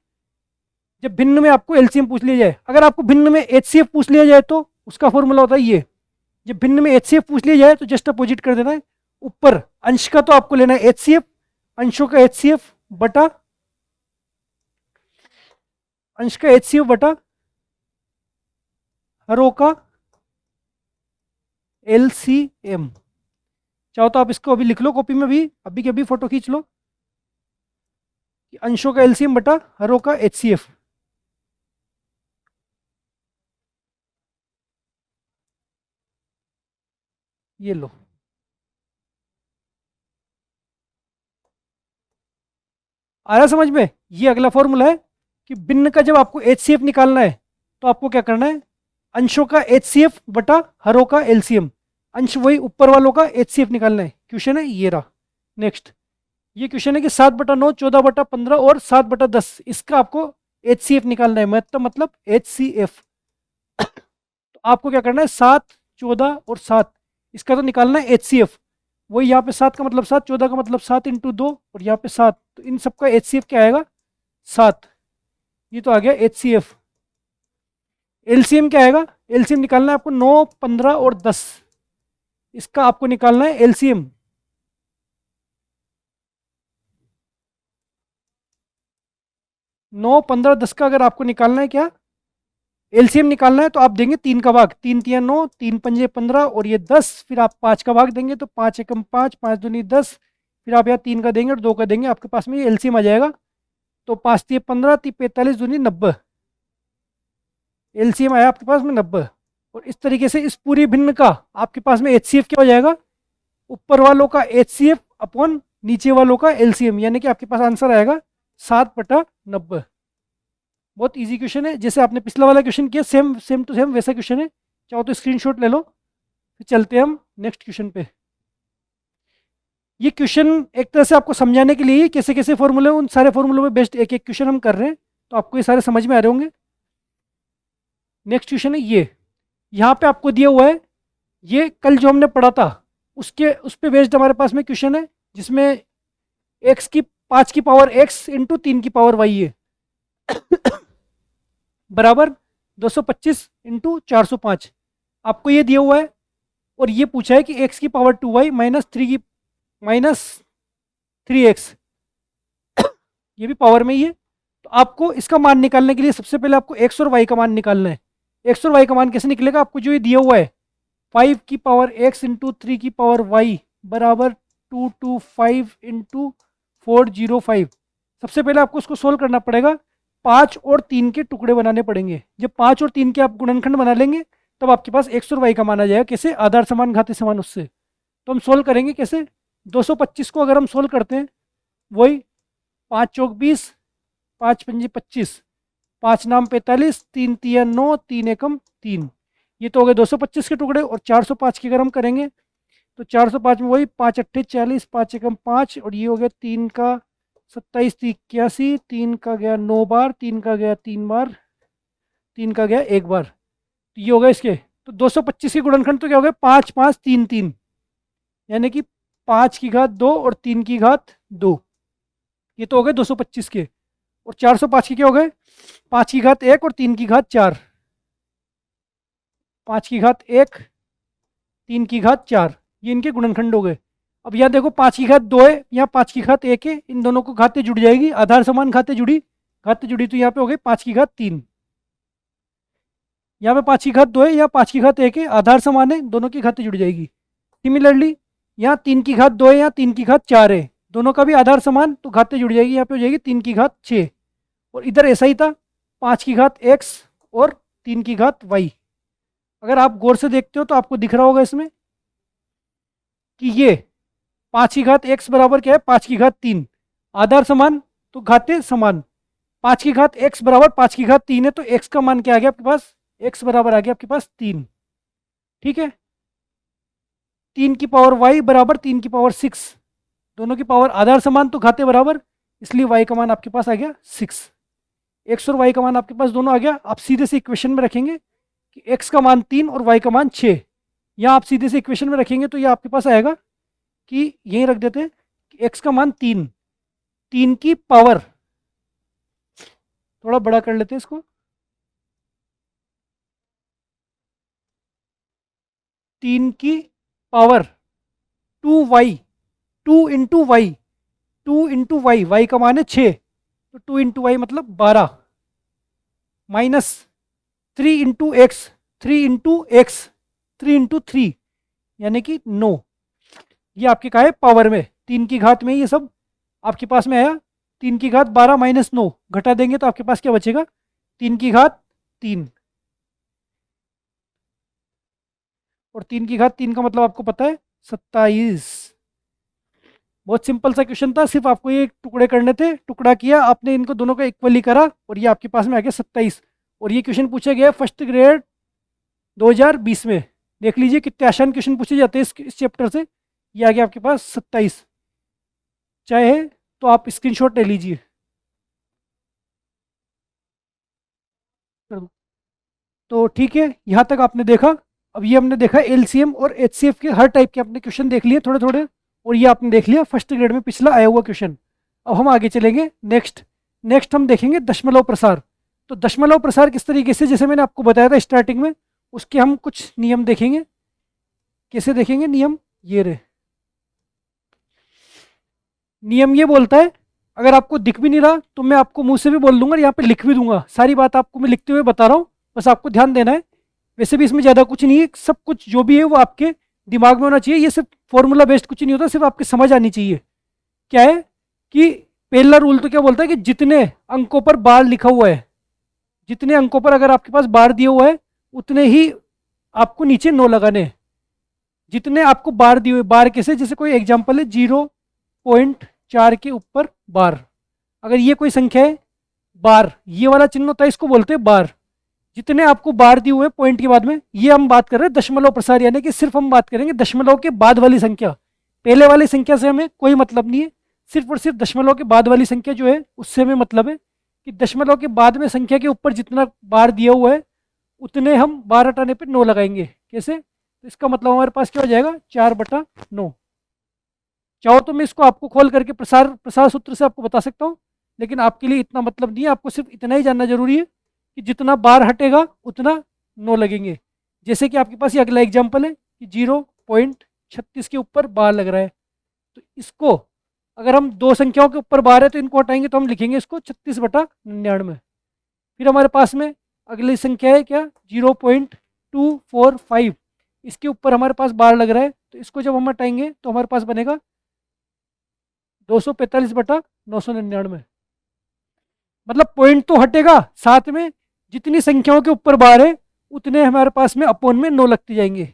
जब भिन्न में आपको एलसीएम पूछ लिया जाए, अगर आपको भिन्न में एचसीएफ पूछ लिया जाए तो उसका फॉर्मूला होता है ये। जब भिन्न में एचसीएफ पूछ लिया जाए तो जस्ट अपोजिट कर देना है, ऊपर अंश का तो आपको लेना है एचसीएफ, अंशों का एचसीएफ बटा, अंश का एचसीएफ बटा हरों का एलसीएम। चाहो तो आप इसको अभी लिख लो कॉपी में भी, अभी के अभी फोटो खींच लो, अंशों का एलसीएम बटा हरों का एचसीएफ। ये लो, आ रहा समझ में। ये अगला फॉर्मूला है कि भिन्न का जब आपको एचसीएफ निकालना है तो आपको क्या करना है, अंशों का एचसीएफ बटा हरों का एलसीएम। अंश वही ऊपर वालों का एचसीएफ निकालना है। क्वेश्चन है ये रहा। नेक्स्ट ये क्वेश्चन है कि 7/9, 14/15 और 7/10, इसका आपको एचसीएफ निकालना है, मतलब एचसीएफ। तो आपको क्या करना है, 7, 14 और 7, इसका तो निकालना है एचसीएफ। वही यहाँ पे 7 का मतलब 7, 14 का मतलब 7 × 2 और यहाँ पे 7, तो इन सबका एचसीएफ क्या आएगा 7। ये तो आ गया एचसीएफ। एलसीएम क्या आएगा, एलसीएम निकालना है आपको 9, 15 और 10, इसका आपको निकालना है एलसीएम। 9, 15, 10 का अगर आपको निकालना है क्या एलसीएम निकालना है तो आप देंगे 3 का भाग, 3 × 3 = 9, 3 × 5 = 15 और ये 10, फिर आप 5 का भाग देंगे तो 5 × 1 = 5, 5 × 2 = 10, फिर आप यहाँ 3 का देंगे और 2 का देंगे, आपके पास में ये एलसीएम आ जाएगा। तो 5 × 3 = 15, 3 × 45, 2 × 90, एलसीएम आया आपके पास में 90। और इस तरीके से इस पूरी भिन्न का आपके पास में एचसीएफ क्या हो जाएगा, ऊपर वालों का एचसीएफ अपॉन नीचे वालों का एलसीएम, यानी कि आपके पास आंसर आएगा 7/90। बहुत इजी क्वेश्चन है, जैसे आपने पिछला वाला क्वेश्चन किया सेम टू सेम वैसा क्वेश्चन है। चाहो तो स्क्रीनशॉट ले लो। फिर चलते हैं हम नेक्स्ट क्वेश्चन पे। ये क्वेश्चन एक तरह से आपको समझाने के लिए कैसे कैसे फॉर्मूले, उन सारे फॉर्मूलों में बेस्ट एक एक क्वेश्चन हम कर रहे हैं, तो आपको ये सारे समझ में आ रहे होंगे। नेक्स्ट क्वेश्चन है ये, यहाँ पे आपको दिया हुआ है, ये कल जो हमने पढ़ा था उस पे बेस्ड हमारे पास में क्वेश्चन है, जिसमें x की 5 की पावर x × 3 की पावर y है बराबर 225 × 405। आपको ये दिया हुआ है और ये पूछा है कि x की पावर 2y -3x ये भी पावर में ही है। तो आपको इसका मान निकालने के लिए सबसे पहले आपको x और y का मान निकालना है। x और y का मान कैसे निकलेगा, आपको जो ये दिया हुआ है 5 की पावर x × 3 की पावर y बराबर 225 × 405। सबसे पहले आपको उसको सोल्व करना पड़ेगा, 5 और 3 के टुकड़े बनाने पड़ेंगे। जब 5 और 3 के आप गुणनखंड बना लेंगे तब आपके पास x और y का मान आ जाएगा। कैसे, आधार समान घातीय समान, उससे तो हम सोल्व करेंगे कैसे। 225 को अगर हम सोल्व करते हैं, वही 5 चौक 20, 5 पंजे 25, 5 नाम 45, 3 तिया 9, 3 एकम 3, ये तो हो गए 225 के टुकड़े। और 405 की अगर हम करेंगे तो 405 में वही 5 अट्ठे 40, 5 एकम 5, और ये हो गया 3 का 27, 81, 3 का गया 9 बार, 3 का गया 3 बार, 3 का गया 1 बार, तो ये हो गया इसके। तो 225 के गुणनखंड तो क्या हो गया 5, 5, 3, 3, यानी कि 5 की घात 2 और 3 की घात 2, ये तो हो गए 225 के। और 405 के क्या हो गए? 5 की घात 1 और 3 की घात 4, 5 की घात 1 3 की घात 4, ये इनके गुणनखंड हो गए। अब यहाँ देखो 5 की घात 2 है, यहाँ 5 की घात 1 है, इन दोनों को घातें जुड़ जाएगी, आधार समान घातें जुड़ी तो यहाँ पे हो गई 5 की घात 3। यहाँ पे 5 की घात 2 है, यहाँ 5 की घात 1 है, आधार समान है, दोनों की घातें जुड़ जाएगी। सिमिलरली यहाँ 3 की घात 2 है, यहाँ 3 की घात 4 है, दोनों का भी आधार समान तो घातें जुड़ जाएगी, यहाँ पे हो जाएगी 3 की घात 6। और इधर ऐसा ही था, 5 की घात x और 3 की घात y। अगर आप गौर से देखते हो तो आपको दिख रहा होगा इसमें कि ये 5 की घात x बराबर क्या है? 5 की घात 3, आधार समान तो घातें समान। 5 की घात x बराबर 5 की घात 3 है, तो x का मान क्या आ गया आपके पास? x बराबर आ गया आपके पास 3। ठीक है, 3 की पावर y बराबर 3 की पावर 6, दोनों की पावर आधार समान तो घातें बराबर, इसलिए y का मान आपके पास आ गया 6। x और y का मान आपके पास दोनों आ गया। आप सीधे से इक्वेशन में रखेंगे कि x का मान 3 और y का मान 6, यहाँ आप सीधे से इक्वेशन में रखेंगे तो ये आपके पास आएगा कि यहीं रख देते हैं कि x का मान 3, 3 की पावर, थोड़ा बड़ा कर लेते हैं इसको, 3 की power 2y, 2 into Y, 2 into Y, Y का मान है 6, तो 2 इंटू वाई मतलब 12, minus 3 into x, 3 into x, 3 into 3 यानी कि 9। ये आपके का है पावर में, 3 की घात में ये सब आपके पास में आया। 3 की घात 12 माइनस 9 घटा देंगे तो आपके पास क्या बचेगा? 3 की घात 3। और 3 की घात 3 का मतलब आपको पता है 27। बहुत सिंपल सा क्वेश्चन था, सिर्फ आपको ये टुकड़े करने थे, टुकड़ा किया आपने, इनको दोनों को इक्वली करा और ये आपके पास में आ गया 27। और ये क्वेश्चन पूछा गया फर्स्ट ग्रेड 2020 में। देख लीजिए कितने आसान क्वेश्चन पूछे जाते हैं इस चैप्टर से। ये आ गया आपके पास 27, चाहे तो आप स्क्रीनशॉट ले लीजिए। तो ठीक है, यहाँ तक आपने देखा। अब ये हमने देखा एलसीएम और एचसीएफ के हर टाइप के अपने क्वेश्चन देख लिए थोड़े थोड़े, और ये आपने देख लिया फर्स्ट ग्रेड में पिछला आया हुआ क्वेश्चन। अब हम आगे चलेंगे नेक्स्ट। नेक्स्ट हम देखेंगे दशमलव प्रसार। तो दशमलव प्रसार किस तरीके से, जैसे मैंने आपको बताया था स्टार्टिंग में, उसके हम कुछ नियम देखेंगे। कैसे देखेंगे नियम? ये रहे नियम। ये बोलता है, अगर आपको दिख भी नहीं रहा तो मैं आपको मुंह से भी बोल दूंगा, यहाँ पे लिख भी दूंगा, सारी बात आपको मैं लिखते हुए बता रहा हूँ, बस आपको ध्यान देना है। वैसे भी इसमें ज़्यादा कुछ नहीं है, सब कुछ जो भी है वो आपके दिमाग में होना चाहिए। ये सिर्फ फॉर्मूला बेस्ड कुछ नहीं होता, सिर्फ आपकी समझ आनी चाहिए। क्या है कि पहला रूल तो क्या बोलता है कि जितने अंकों पर बार लिखा हुआ है, जितने अंकों पर अगर आपके पास बार दिया हुआ है उतने ही आपको नीचे 9 लगाने हैं। जितने आपको बार दिए हुए, बार कैसे, जैसे कोई एग्जांपल है 0.4 के ऊपर बार, अगर ये कोई संख्या है बार, ये वाला चिन्ह होता है, इसको बोलते हैं बार। जितने आपको बार दिए हुए पॉइंट के बाद में, ये हम बात कर रहे हैं दशमलव प्रसार, यानी कि सिर्फ हम बात करेंगे दशमलव के बाद वाली संख्या। पहले वाली संख्या से हमें कोई मतलब नहीं है, सिर्फ और सिर्फ दशमलव के बाद वाली संख्या जो है उससे हमें मतलब है कि दशमलव के बाद में संख्या के ऊपर जितना बार दिया हुआ है उतने हम बार हटाने पर 9 लगाएंगे। कैसे? तो इसका मतलब हमारे पास क्या हो जाएगा? 4/9। चाहो तो मैं इसको आपको खोल करके प्रसार प्रसार सूत्र से आपको बता सकता हूँ, लेकिन आपके लिए इतना मतलब नहीं है, आपको सिर्फ इतना ही जानना जरूरी है कि जितना बार हटेगा उतना 9 लगेंगे। जैसे कि आपके पास ये अगला एग्जाम्पल है कि 0.36 के ऊपर बार लग रहा है, तो इसको अगर हम दो संख्याओं के ऊपर बार है तो इनको हटाएंगे तो हम लिखेंगे इसको 36/99। फिर हमारे पास में अगली संख्या है क्या? 0.245, इसके ऊपर हमारे पास बार लग रहा है, तो इसको जब हम हटाएंगे तो हमारे पास बनेगा 245/999। मतलब पॉइंट तो हटेगा, साथ में जितनी संख्याओं के ऊपर बार है उतने हमारे पास में अपोन में 9 लगते जाएंगे।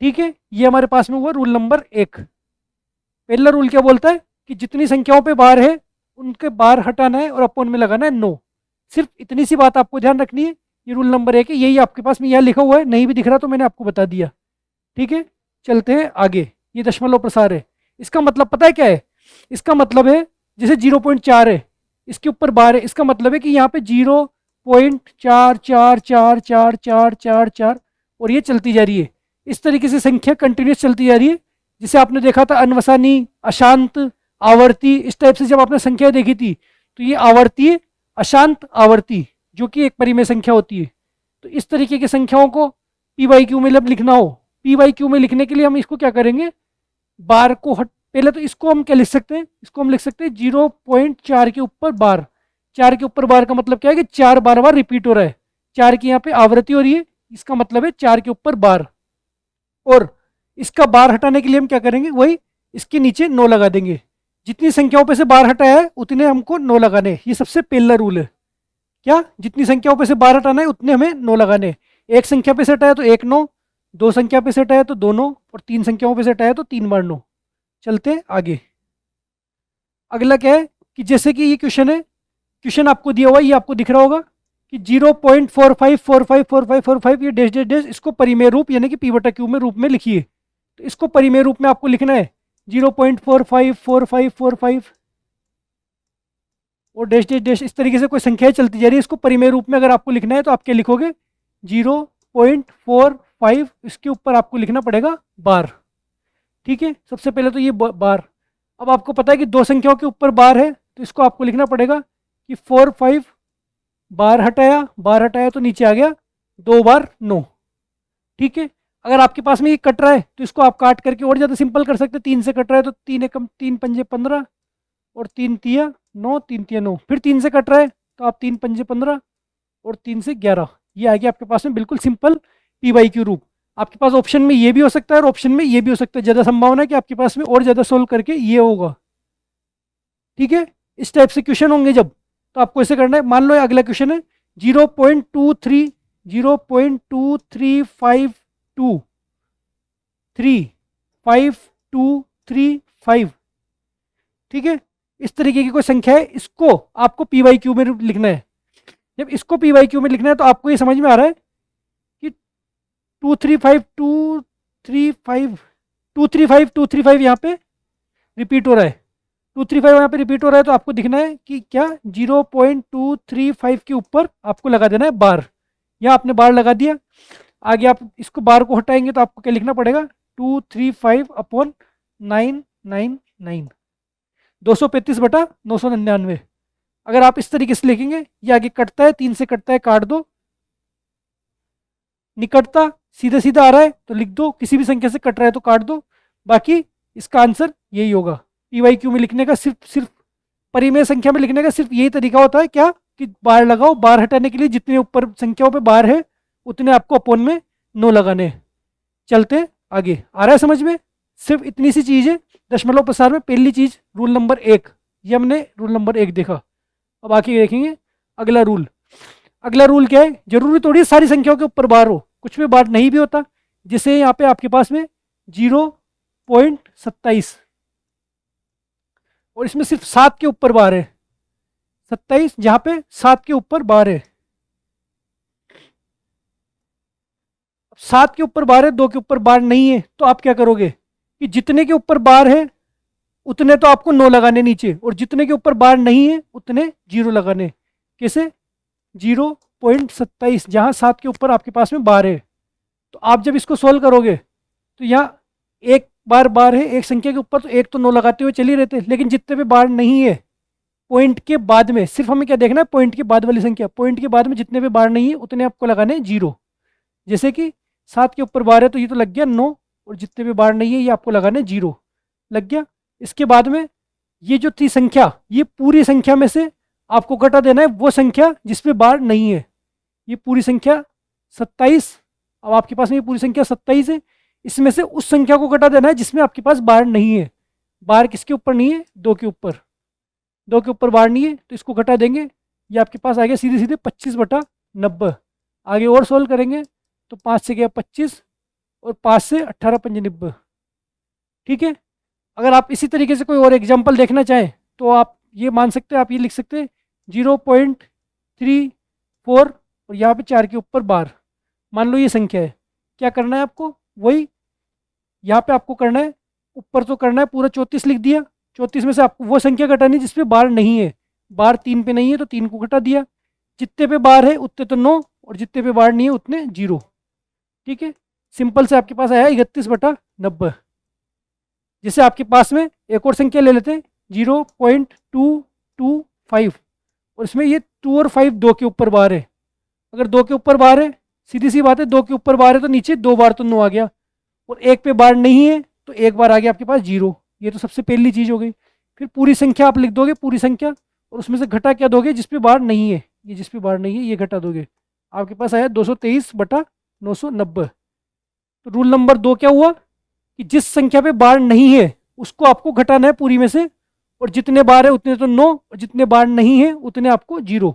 ठीक है, ये हमारे पास में हुआ रूल नंबर 1। पहला रूल क्या बोलता है कि जितनी संख्याओं पे बार है उनके बार हटाना है और अपोन में लगाना है 9। सिर्फ इतनी सी बात आपको ध्यान रखनी है। ये रूल नंबर 1 है, यही आपके पास में यहाँ लिखा हुआ है, नहीं भी दिख रहा तो मैंने आपको बता दिया। ठीक है, चलते हैं आगे। ये दशमलव प्रसार है। इसका मतलब पता है क्या है? इसका मतलब है जैसे 0.4 है, इसके ऊपर बार है, इसका मतलब है कि यहाँ पे 0.44444444 और ये चलती जा रही है। इस तरीके से संख्या कंटिन्यूस चलती जा रही है। जिसे आपने देखा था अनवसानी, अशांत, आवर्ती, इस टाइप से जब आपने संख्या देखी थी, तो ये आवर्ती, अशांत, आवर्ती, जो कि एक परिमेय संख्या होती है। तो इस तरीके की संख्याओं को पी बाई क्यू में जब लिखना हो, पी बाई क्यू में लिखने के लिए हम इसको क्या करेंगे, बार को हट, पहले तो इसको हम क्या लिख सकते हैं, इसको हम लिख सकते हैं 0.4 के ऊपर बार। 4 के ऊपर बार का मतलब क्या है कि 4 बार बार रिपीट हो रहा है, 4 की यहाँ पे आवृत्ति हो रही है, इसका मतलब है 4 के ऊपर बार। और इसका बार हटाने के लिए हम क्या करेंगे, वही इसके नीचे 9 लगा देंगे। जितनी संख्याओं पे से बार हटाया है उतने हमको 9 लगाने हैं। ये सबसे पहला रूल है। क्या, जितनी संख्याओं पे से बार हटाना है उतने हमें 9 लगाने हैं। एक संख्या पे से हटाया तो 1 9, दो संख्या पे से हटाया तो 2 9, और तीन संख्याओं पे से हटाया तो 3 बार 9। चलते हैं आगे। अगला क्या है कि जैसे कि ये क्वेश्चन है, क्वेश्चन आपको दिया हुआ है, ये आपको दिख रहा होगा कि 0.45454545 ये डैश डैश डैश, इसको परिमेय रूप यानी कि पी बटा क्यू में रूप में लिखिए। तो इसको परिमेय रूप में आपको लिखना है 0.454545 और डैश डैश डैश, इस तरीके से कोई संख्याएं चलती जा रही है। इसको परिमेय रूप में अगर आपको लिखना है तो आप क्या लिखोगे, 0.45, इसके ऊपर आपको लिखना पड़ेगा बार। ठीक है, सबसे पहले तो ये बार। अब आपको पता है कि दो संख्याओं के ऊपर बार है, तो इसको आपको लिखना पड़ेगा कि 4 5, बार हटाया तो नीचे आ गया 2 बार 9। ठीक है, अगर आपके पास में ये कट रहा है तो इसको आप काट करके और ज़्यादा सिंपल कर सकते हैं। 3 से कट रहा है तो 3 एकम 3 पंजे 15 और 3 तिया 9, 3 तिया 9। फिर 3 से कट रहा है तो आप 3 पंजे 15 और 3 से 11। ये आ गया आपके पास में बिल्कुल सिंपल पी वाई क्यू रूप। आपके पास ऑप्शन में ये भी हो सकता है और ऑप्शन में ये भी हो सकता है। ज़्यादा संभावना है कि आपके पास में और ज़्यादा सोल्व करके ये होगा। ठीक है, इस टाइप से क्वेश्चन होंगे जब, तो आपको ऐसे करना है। मान लो अगला क्वेश्चन है 0.23 0.23523 5235। ठीक है, इस तरीके की कोई संख्या है, इसको आपको पी वाई क्यू में लिखना है। जब इसको पी वाई क्यू में लिखना है तो आपको ये समझ में आ रहा है कि 235 यहाँ पे रिपीट हो रहा है। 235 यहाँ पे रिपीट हो रहा है, तो आपको दिखना है कि क्या 0.235 के ऊपर आपको लगा देना है बार। यहाँ आपने बार लगा दिया। आगे आप इसको बार को हटाएंगे तो आपको क्या लिखना पड़ेगा, 235/999, 235/999। अगर आप इस तरीके से लिखेंगे, ये आगे कटता है, 3 से कटता है, काट दो। निकटता सीधे सीधा आ रहा है तो लिख दो, किसी भी संख्या से कट रहा है तो काट दो। बाकी इसका आंसर यही होगा। पी वाई क्यू में लिखने का सिर्फ परिमेय संख्या में लिखने का सिर्फ यही तरीका होता है, क्या कि बार लगाओ। बार हटाने के लिए जितने ऊपर संख्याओं पे बार है उतने आपको अपोन में 9 लगाने हैं। चलते आगे, आ रहा है समझ में? सिर्फ इतनी सी चीज़ है दशमलव प्रसार में। पहली चीज़ रूल नंबर 1, ये हमने रूल नंबर 1 देखा। अब आके देखेंगे अगला रूल। अगला रूल क्या है, जरूरी थोड़ी सारी संख्याओं के ऊपर बार हो, कुछ भी बार नहीं भी होता। जैसे यहाँ पे आपके पास में 0.27 और इसमें सिर्फ 7 के ऊपर बार है। 27 जहाँ पे 7 के ऊपर बार है, 7 के ऊपर बार है, 2 के ऊपर बार नहीं है, तो आप क्या करोगे कि जितने के ऊपर बार है उतने तो आपको 9 लगाने नीचे, और जितने के ऊपर बार नहीं है उतने 0 लगाने। कैसे, 0.27 जहाँ 7 के ऊपर आपके पास में बार है, तो आप जब इसको सोल्व करोगे तो यहाँ एक बार है एक संख्या के ऊपर, तो एक तो 9 लगाते हुए चल ही रहते। लेकिन जितने पे बार नहीं है, पॉइंट के बाद में सिर्फ हमें क्या देखना है, पॉइंट के बाद वाली संख्या। पॉइंट के बाद में जितने पे बार नहीं है उतने आपको लगाने 0। जैसे कि 7 के ऊपर बार है तो ये तो लग गया 9, और जितने पे बार नहीं है ये आपको लगाने 0 लग गया। इसके बाद में ये जो थी संख्या, ये पूरी संख्या में से आपको घटा देना है वो संख्या जिसपे बार नहीं है। ये पूरी संख्या 27, अब आपके पास में ये पूरी संख्या 27 है, इसमें से उस संख्या को घटा देना है जिसमें आपके पास बार नहीं है। बार किसके ऊपर नहीं है, 2 के ऊपर। 2 के ऊपर बार नहीं है तो इसको घटा देंगे, ये आपके पास आ गया सीधे सीधे 25/90। आगे और सोल्व करेंगे तो 5 से गया 25 और 5 से 18 पंजे 90। ठीक है, अगर आप इसी तरीके से कोई और एग्जाम्पल देखना चाहें तो आप ये मान सकते हैं, आप ये लिख सकते हैं 0.34 और यहाँ पे 4 के ऊपर बार। मान लो ये संख्या है, क्या करना है आपको, वही यहाँ पे आपको करना है, ऊपर तो करना है पूरा 34 लिख दिया। 34 में से आपको वो संख्या घटानी जिसपे बार नहीं है। बार 3 पे नहीं है तो 3 को घटा दिया। जितने पे बार है उतने तो 9, और जितने पे बार नहीं है उतने 0। ठीक है, सिंपल से आपके पास आया 31/90। जैसे आपके पास में एक और संख्या ले लेते हैं 0.225, और इसमें ये 2 और 5 दो के ऊपर बार है। अगर दो के ऊपर बार है, सीधी सी बात है, दो के ऊपर बार है तो नीचे दो बार तो 9 आ गया, और एक पे बार नहीं है तो एक बार आ गया आपके पास 0। ये तो सबसे पहली चीज़ हो गई। फिर पूरी संख्या आप लिख दोगे, पूरी संख्या, और उसमें से घटा क्या दोगे, जिस पे बार नहीं है, ये जिस पे बार नहीं है ये घटा दोगे। आपके पास आया 223/990। तो रूल नंबर 2 क्या हुआ कि जिस संख्या पे बार नहीं है उसको आपको घटाना है पूरी में से, और जितने बार है उतने तो 9, और जितने बार नहीं है उतने आपको 0।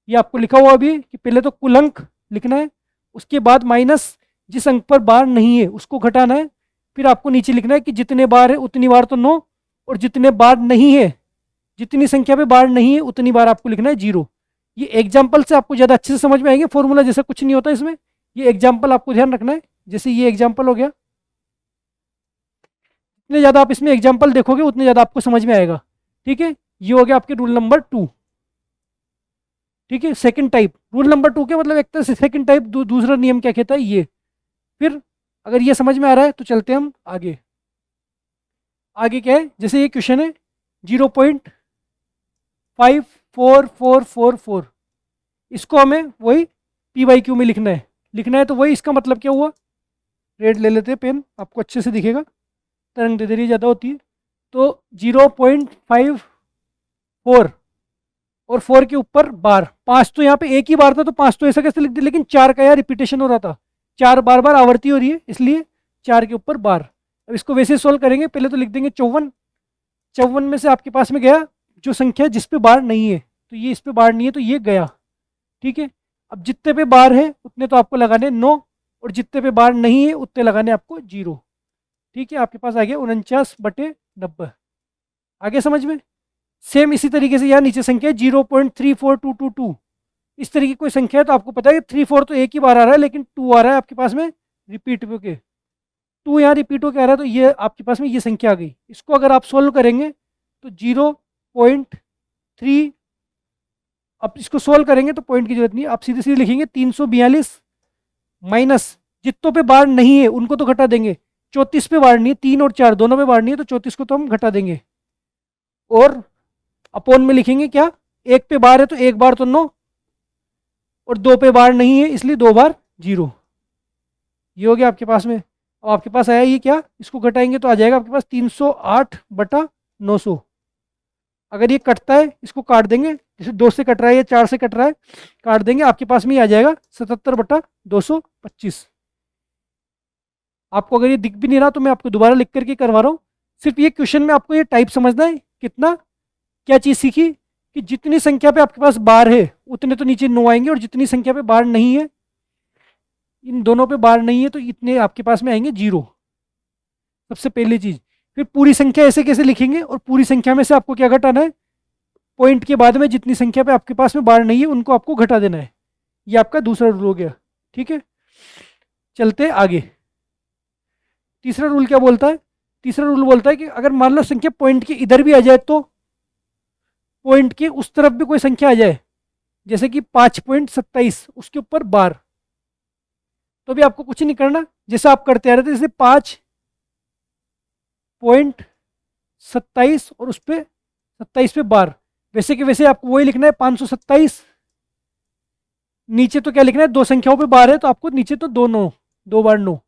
ये आपको लिखा हुआ अभी कि पहले तो कुल अंक लिखना है, उसके बाद माइनस जिस अंक पर बार नहीं है उसको घटाना है, फिर आपको नीचे लिखना है कि जितने बार है उतनी बार तो 9, और जितने बार नहीं है, जितनी संख्या पे बार नहीं है उतनी बार आपको लिखना है 0। ये एग्जाम्पल से आपको ज़्यादा अच्छे से समझ में आएंगे, फॉर्मूला जैसा कुछ नहीं होता इसमें। ये एग्जाम्पल आपको ध्यान रखना है, जैसे ये एग्जाम्पल हो गया, जितने ज़्यादा आप इसमें एग्जाम्पल देखोगे उतने ज़्यादा आपको समझ में आएगा। ठीक है, ये हो गया आपके रूल नंबर 2। ठीक है, सेकंड टाइप, रूल नंबर 2 के मतलब एक तरह से सेकंड टाइप, दूसरा नियम क्या कहता है ये। फिर अगर ये समझ में आ रहा है तो चलते हम आगे। आगे क्या है, जैसे ये क्वेश्चन है 0.54444, इसको हमें वही P/Q में लिखना है। तो वही इसका मतलब क्या हुआ, रेड ले लेते हैं पेन, आपको अच्छे से दिखेगा, तरंग दैर्ध्य ज़्यादा होती है। तो 0.54 और 4 के ऊपर बार, 5 तो यहाँ पे एक ही बार था तो 5 तो ऐसा कैसे लिख दिया, लेकिन 4 का यहाँ रिपीटेशन हो रहा था, 4 बार बार आवर्ती हो रही है, इसलिए 4 के ऊपर बार। अब इसको वैसे सोल्व करेंगे, पहले तो लिख देंगे 54। 54 में से आपके पास में गया जो संख्या जिस पे बार नहीं है, तो ये इस पे बार नहीं है तो ये गया। ठीक है, अब जितने पे बार है उतने तो आपको लगाने 9, और जितने पे बार नहीं है उतने लगाने आपको 0। ठीक है, आपके पास आ गया 49/90। आगे समझ में। सेम इसी तरीके से यहाँ नीचे संख्या 0.34222, इस तरीके की कोई संख्या है तो आपको पता है 3 4 तो एक ही बार आ रहा है, लेकिन 2 आ रहा है आपके पास में रिपीट होके, 2 यहाँ रिपीट होके आ रहा है, तो ये आपके पास में ये संख्या आ गई। इसको अगर आप सोल्व करेंगे तो 0.3, अब इसको सोल्व करेंगे तो पॉइंट की जरूरत नहीं, आप सीधे सीधे लिखेंगे 342 माइनस जितनों पे बार नहीं है उनको तो घटा देंगे, 34 पे बार नहीं है, 3 और 4 दोनों पे बार नहीं है तो 34 को तो हम घटा देंगे, और अपोन में लिखेंगे क्या, एक पे बार है तो एक बार तो 9, और 2 पे बार नहीं है इसलिए 2 बार 0। ये हो गया आपके पास में। अब आपके पास आया ये क्या, इसको घटाएंगे तो आ जाएगा आपके पास 308/900। अगर ये कटता है इसको काट देंगे, जैसे 2 से कट रहा है या 4 से कट रहा है, काट देंगे, आपके पास में ये आ जाएगा 77/225। आपको अगर ये दिख भी नहीं रहा तो मैं आपको दोबारा लिख करके करवा रहा हूँ। सिर्फ ये क्वेश्चन में आपको ये टाइप समझना है, कितना क्या चीज़ सीखी कि जितनी संख्या पे आपके पास बार है उतने तो नीचे 9 आएंगे, और जितनी संख्या पे बार नहीं है, इन दोनों पे बार नहीं है तो इतने आपके पास में आएंगे 0। सबसे पहली चीज़। फिर पूरी संख्या ऐसे कैसे लिखेंगे, और पूरी संख्या में से आपको क्या घटाना है, पॉइंट के बाद में जितनी संख्या पे आपके पास में बार नहीं है उनको आपको घटा देना है। ये आपका दूसरा रूल हो गया। ठीक है, चलते आगे। तीसरा रूल क्या बोलता है, तीसरा रूल बोलता है कि अगर मान लो संख्या पॉइंट के इधर भी आ जाए, तो पॉइंट के उस तरफ भी कोई संख्या आ जाए, जैसे कि 5.27 उसके ऊपर बार, तो भी आपको कुछ नहीं करना, जैसे आप करते आ रहे थे, जैसे 5.27 और उस पर 27 पे बार, वैसे कि वैसे आपको वही लिखना है 527। नीचे तो क्या लिखना है, दो संख्याओं पे बार है तो आपको नीचे तो 2 बार 9।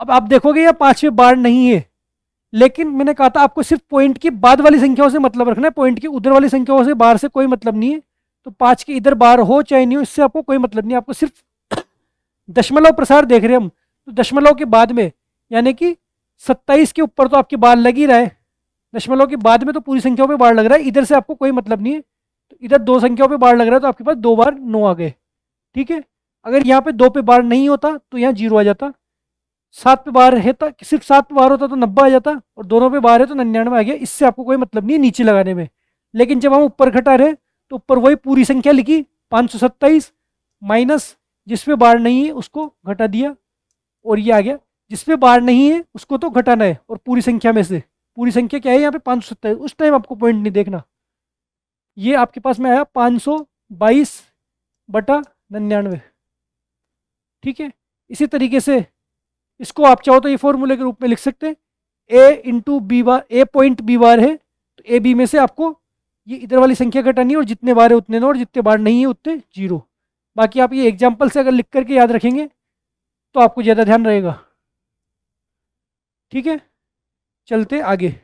अब आप देखोगे या 5 पे बार नहीं है, लेकिन मैंने कहा था आपको सिर्फ पॉइंट के बाद वाली संख्याओं से मतलब रखना है, पॉइंट के उधर वाली संख्याओं से बार से कोई मतलब नहीं है। तो 5 के इधर बार हो चाहे नहीं हो, इससे आपको कोई मतलब नहीं है, आपको सिर्फ दशमलव प्रसार देख रहे हैं हम, तो दशमलव के बाद में, यानी कि 27 के ऊपर तो आपके बार लग ही रहा है, दशमलव के बाद में तो पूरी संख्याओं पे बार लग रहा है, इधर से आपको कोई मतलब नहीं है, तो इधर 2 संख्याओं पे बार लग रहा है तो आपके पास 2 बार 9 आ गए। ठीक है, अगर यहाँ पे 2 पे बार नहीं होता तो यहाँ 0 आ जाता, 7 पे बार है तो सिर्फ 7 पे बार होता तो 90 आ जाता, और दोनों पे बार है तो 99 आ गया। इससे आपको कोई मतलब नहीं है नीचे लगाने में। लेकिन जब हम ऊपर घटा रहे तो ऊपर वही पूरी संख्या लिखी 527 माइनस जिस पे बार नहीं है उसको घटा दिया, और ये आ गया जिस पे बार नहीं है उसको तो घटाना है, और पूरी संख्या में से, पूरी संख्या क्या है यहाँ पे 527, उस टाइम आपको पॉइंट नहीं देखना। ये आपके पास में आया 522/99। ठीक है, इसी तरीके से इसको आप चाहो तो ये फॉर्मूले के रूप में लिख सकते हैं, ए इंटू बी बार, ए पॉइंट बी बार है, तो ए बी में से आपको ये इधर वाली संख्या घटानी है, और जितने बार है उतने नो, और जितने बार नहीं है उतने जीरो। बाकी आप ये एग्जाम्पल से अगर लिख करके याद रखेंगे तो आपको ज़्यादा ध्यान रहेगा। ठीक है, चलते आगे।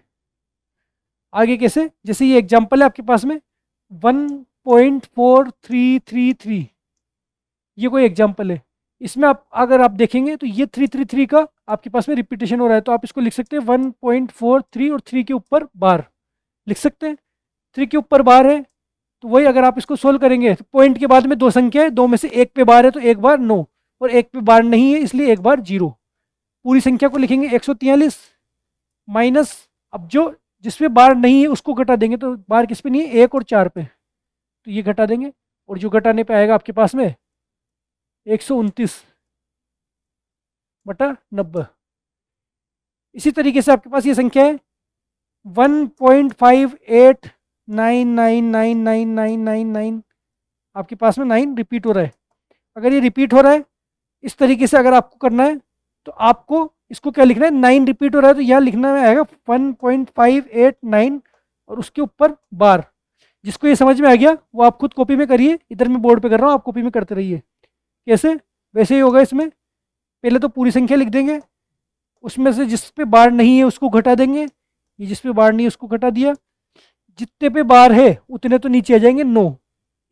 आगे कैसे, जैसे ये एग्जाम्पल है आपके पास में 1.4333, ये कोई एग्जाम्पल है। इसमें आप अगर आप देखेंगे तो ये 333 का आपके पास में रिपीटेशन हो रहा है, तो आप इसको लिख सकते हैं 1.43 और 3 के ऊपर बार लिख सकते हैं। 3 के ऊपर बार है, तो वही अगर आप इसको सोल्व करेंगे तो पॉइंट के बाद में दो संख्या है, दो में से एक पे बार है तो एक बार 9, और एक पे बार नहीं है इसलिए एक बार 0। पूरी संख्या को लिखेंगे 143 माइनस, अब जो जिसपे बार नहीं है उसको घटा देंगे, तो बार किस पे नहीं है, 1 और 4 पे, तो ये घटा देंगे, और जो घटाने पे आएगा आपके पास में 129/90। इसी तरीके से आपके पास ये संख्या है 1.58999999, आपके पास में 9 रिपीट हो रहा है। अगर ये रिपीट हो रहा है इस तरीके से अगर आपको करना है तो आपको इसको क्या लिखना है, 9 रिपीट हो रहा है तो यहाँ लिखना में आएगा 1.589 और उसके ऊपर बार। जिसको ये समझ में आ गया वो आप खुद कॉपी में करिए, इधर मैं बोर्ड पे कर रहा हूँ, आप कॉपी में करते रहिए। कैसे, वैसे ही होगा। इसमें पहले तो पूरी संख्या लिख देंगे, उसमें से जिस पे बार नहीं है उसको घटा देंगे, ये जिस पे बार नहीं है उसको घटा दिया, जितने पे बार है उतने तो नीचे आ जाएंगे 9,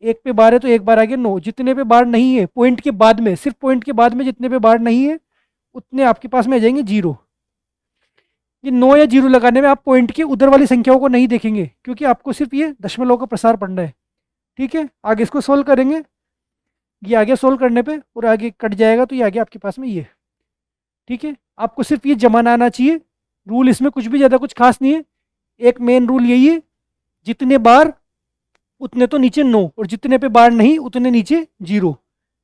एक पे बार है तो एक बार आगे 9, जितने पे बार नहीं है पॉइंट के बाद में, सिर्फ पॉइंट के बाद में जितने पे बार नहीं है उतने आपके पास में आ जाएंगे 0। ये 9 या 0 लगाने में आप पॉइंट की उधर वाली संख्याओं को नहीं देखेंगे, क्योंकि आपको सिर्फ ये दशमलव का प्रसार पढ़ना है। ठीक है, आगे इसको सोल्व करेंगे, ये आगे सोल्व करने पे और आगे कट जाएगा, तो ये आगे आपके पास में ये। ठीक है, आपको सिर्फ ये जमाना आना चाहिए, रूल इसमें कुछ भी ज़्यादा कुछ खास नहीं है। एक मेन रूल यही है, जितने बार उतने तो नीचे 9, और जितने पे बार नहीं उतने नीचे 0।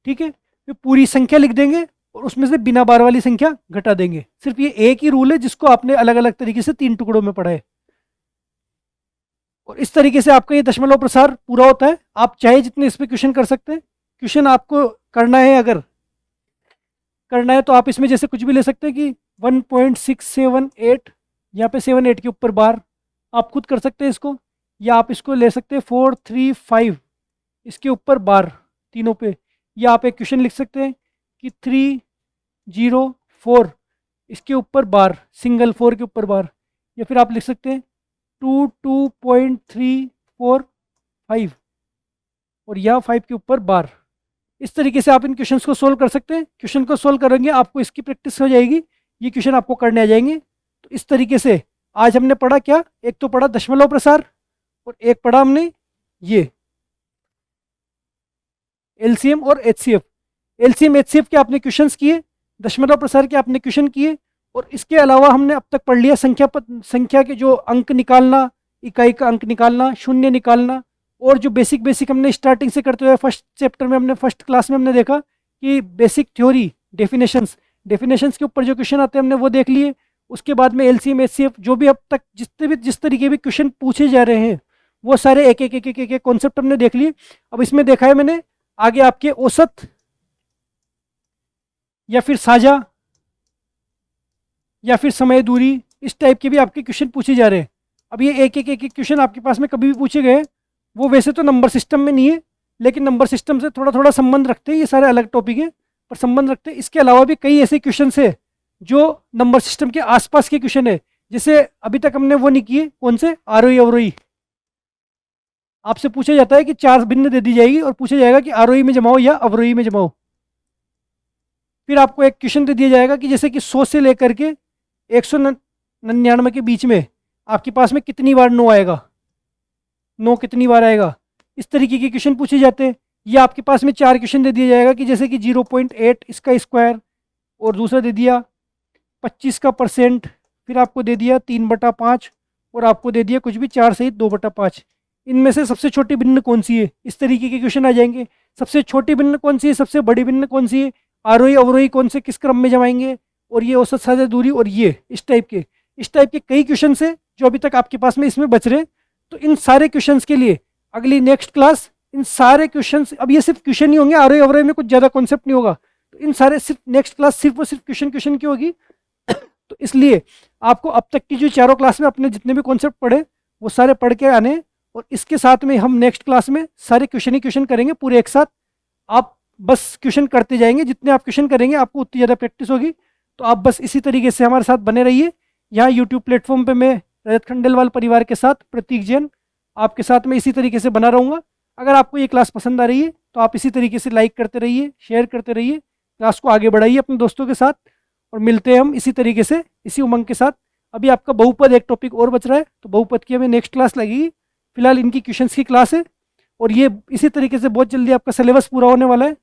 ठीक है, फिर पूरी संख्या लिख देंगे और उसमें से बिना बार वाली संख्या घटा देंगे। सिर्फ ये एक ही रूल है जिसको आपने अलग अलग तरीके से 3 टुकड़ों में पढ़ा है, और इस तरीके से आपका ये दशमलव प्रसार पूरा होता है। आप चाहे जितने इस पर क्वेश्चन कर सकते हैं, क्वेश्चन आपको करना है, अगर करना है तो आप इसमें जैसे कुछ भी ले सकते हैं कि 1.678, यहाँ पे 78 के ऊपर बार, आप खुद कर सकते हैं इसको, या आप इसको ले सकते हैं 435 इसके ऊपर बार तीनों पे, या आप एक क्वेश्चन लिख सकते हैं कि 304 इसके ऊपर बार, सिंगल 4 के ऊपर बार, या फिर आप लिख सकते हैं 22.345 और या 5 के ऊपर बार। इस तरीके से आप इन क्वेश्चंस को सोल्व कर सकते हैं। क्वेश्चन को सोल्व करेंगे आपको इसकी प्रैक्टिस हो जाएगी, ये क्वेश्चन आपको करने आ जाएंगे। तो इस तरीके से आज हमने पढ़ा क्या, एक तो पढ़ा दशमलव प्रसार, और एक पढ़ा हमने ये एलसीएम और एचसीएफ। एलसीएम एचसीएफ के आपने क्वेश्चंस किए, दशमलव प्रसार के आपने क्वेश्चन किए, और इसके अलावा हमने अब तक पढ़ लिया संख्या के जो अंक निकालना, इकाई का अंक निकालना, शून्य निकालना, और जो बेसिक हमने स्टार्टिंग से करते हुए फर्स्ट चैप्टर में हमने, फर्स्ट क्लास में हमने देखा कि बेसिक थ्योरी, डेफिनेशंस के ऊपर जो क्वेश्चन आते हैं हमने वो देख लिए। उसके बाद में एलसीएम एचसीएफ जो भी अब तक जिस तरीके भी क्वेश्चन पूछे जा रहे हैं वो सारे एक एक कॉन्सेप्ट हमने देख लिए। अब इसमें देखा है मैंने आगे आपके औसत या फिर साझा या फिर समय दूरी, इस टाइप के भी आपके क्वेश्चन पूछे जा रहे हैं। अब ये एक क्वेश्चन आपके पास में कभी भी पूछे गए, वो वैसे तो नंबर सिस्टम में नहीं है, लेकिन नंबर सिस्टम से थोड़ा थोड़ा संबंध रखते हैं, ये सारे अलग टॉपिक है पर संबंध रखते हैं। इसके अलावा भी कई ऐसे क्वेश्चन है जो नंबर सिस्टम के आसपास के क्वेश्चन है, जैसे अभी तक हमने वो नहीं किए, कौन से, आरोही अवरोही। आपसे पूछा जाता है कि 4 भिन्न दे दी जाएगी और पूछा जाएगा कि आरोही में जमाओ या अवरोही में जमाओ। फिर आपको एक क्वेश्चन दे दिया जाएगा कि जैसे कि 100 से लेकर के 199 के बीच में आपके पास में कितनी बार 9 आएगा, 9 कितनी बार आएगा, इस तरीके के क्वेश्चन पूछे जाते हैं। या आपके पास में 4 क्वेश्चन दे दिया जाएगा कि जैसे कि 0.8 इसका स्क्वायर, और दूसरा दे दिया 25 का %, फिर आपको दे दिया 3/5, और आपको दे दिया कुछ भी 4 सहित 2/5। इनमें से सबसे छोटी भिन्न कौन सी है, इस तरीके के क्वेश्चन आ जाएंगे। सबसे छोटी भिन्न कौन सी है, सबसे बड़ी भिन्न कौन सी है, आरोही अवरोही कौन से किस क्रम में जमाएंगे, और ये औसत साझा दूरी, और ये इस टाइप के कई क्वेश्चन है जो अभी तक आपके पास में इसमें बच रहे। तो इन सारे क्वेश्चंस के लिए अगली नेक्स्ट क्लास इन सारे क्वेश्चंस, अब ये सिर्फ क्वेश्चन ही होंगे, आरोही अवरोही में कुछ ज़्यादा कॉन्सेप्ट नहीं होगा, तो इन सारे सिर्फ नेक्स्ट क्लास सिर्फ और सिर्फ क्वेश्चन की होगी। तो इसलिए आपको अब तक की जो चारों क्लास में अपने जितने भी कॉन्सेप्ट पढ़े वो सारे पढ़ के आने, और इसके साथ में हम नेक्स्ट क्लास में सारे क्वेश्चन ही क्वेश्चन करेंगे पूरे एक साथ। आप बस क्वेश्चन करते जाएंगे, जितने आप क्वेश्चन करेंगे आपको उतनी ज़्यादा प्रैक्टिस होगी। तो आप बस इसी तरीके से हमारे साथ बने रहिए। यहाँ यूट्यूब प्लेटफॉर्म पे मैं रजत खंडेलवाल परिवार के साथ प्रतीक जैन आपके साथ में इसी तरीके से बना रहूँगा। अगर आपको ये क्लास पसंद आ रही है तो आप इसी तरीके से लाइक करते रहिए, शेयर करते रहिए, क्लास को आगे बढ़ाइए अपने दोस्तों के साथ, और मिलते हैं हम इसी तरीके से इसी उमंग के साथ। अभी आपका बहुपद एक टॉपिक और बच रहा है, तो बहुपद की हमें नेक्स्ट क्लास लगेगी। फिलहाल इनकी क्वेश्चंस की क्लास है, और ये इसी तरीके से बहुत जल्दी आपका सिलेबस पूरा होने वाला है।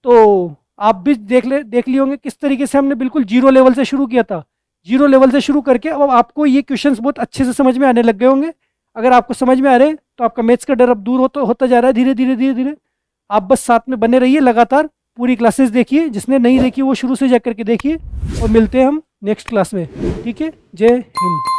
तो आप भी देख लिए होंगे किस तरीके से हमने बिल्कुल जीरो लेवल से शुरू किया था। जीरो लेवल से शुरू करके अब आपको ये क्वेश्चंस बहुत अच्छे से समझ में आने लग गए होंगे। अगर आपको समझ में आ रहे हैं तो आपका मैथ्स का डर अब दूर होता जा रहा है धीरे धीरे धीरे धीरे। आप बस साथ में बने रहिए, लगातार पूरी क्लासेस देखिए, जिसने नहीं देखी वो शुरू से जा करके देखिए, और मिलते हैं हम नेक्स्ट क्लास में। ठीक है, जय हिंद।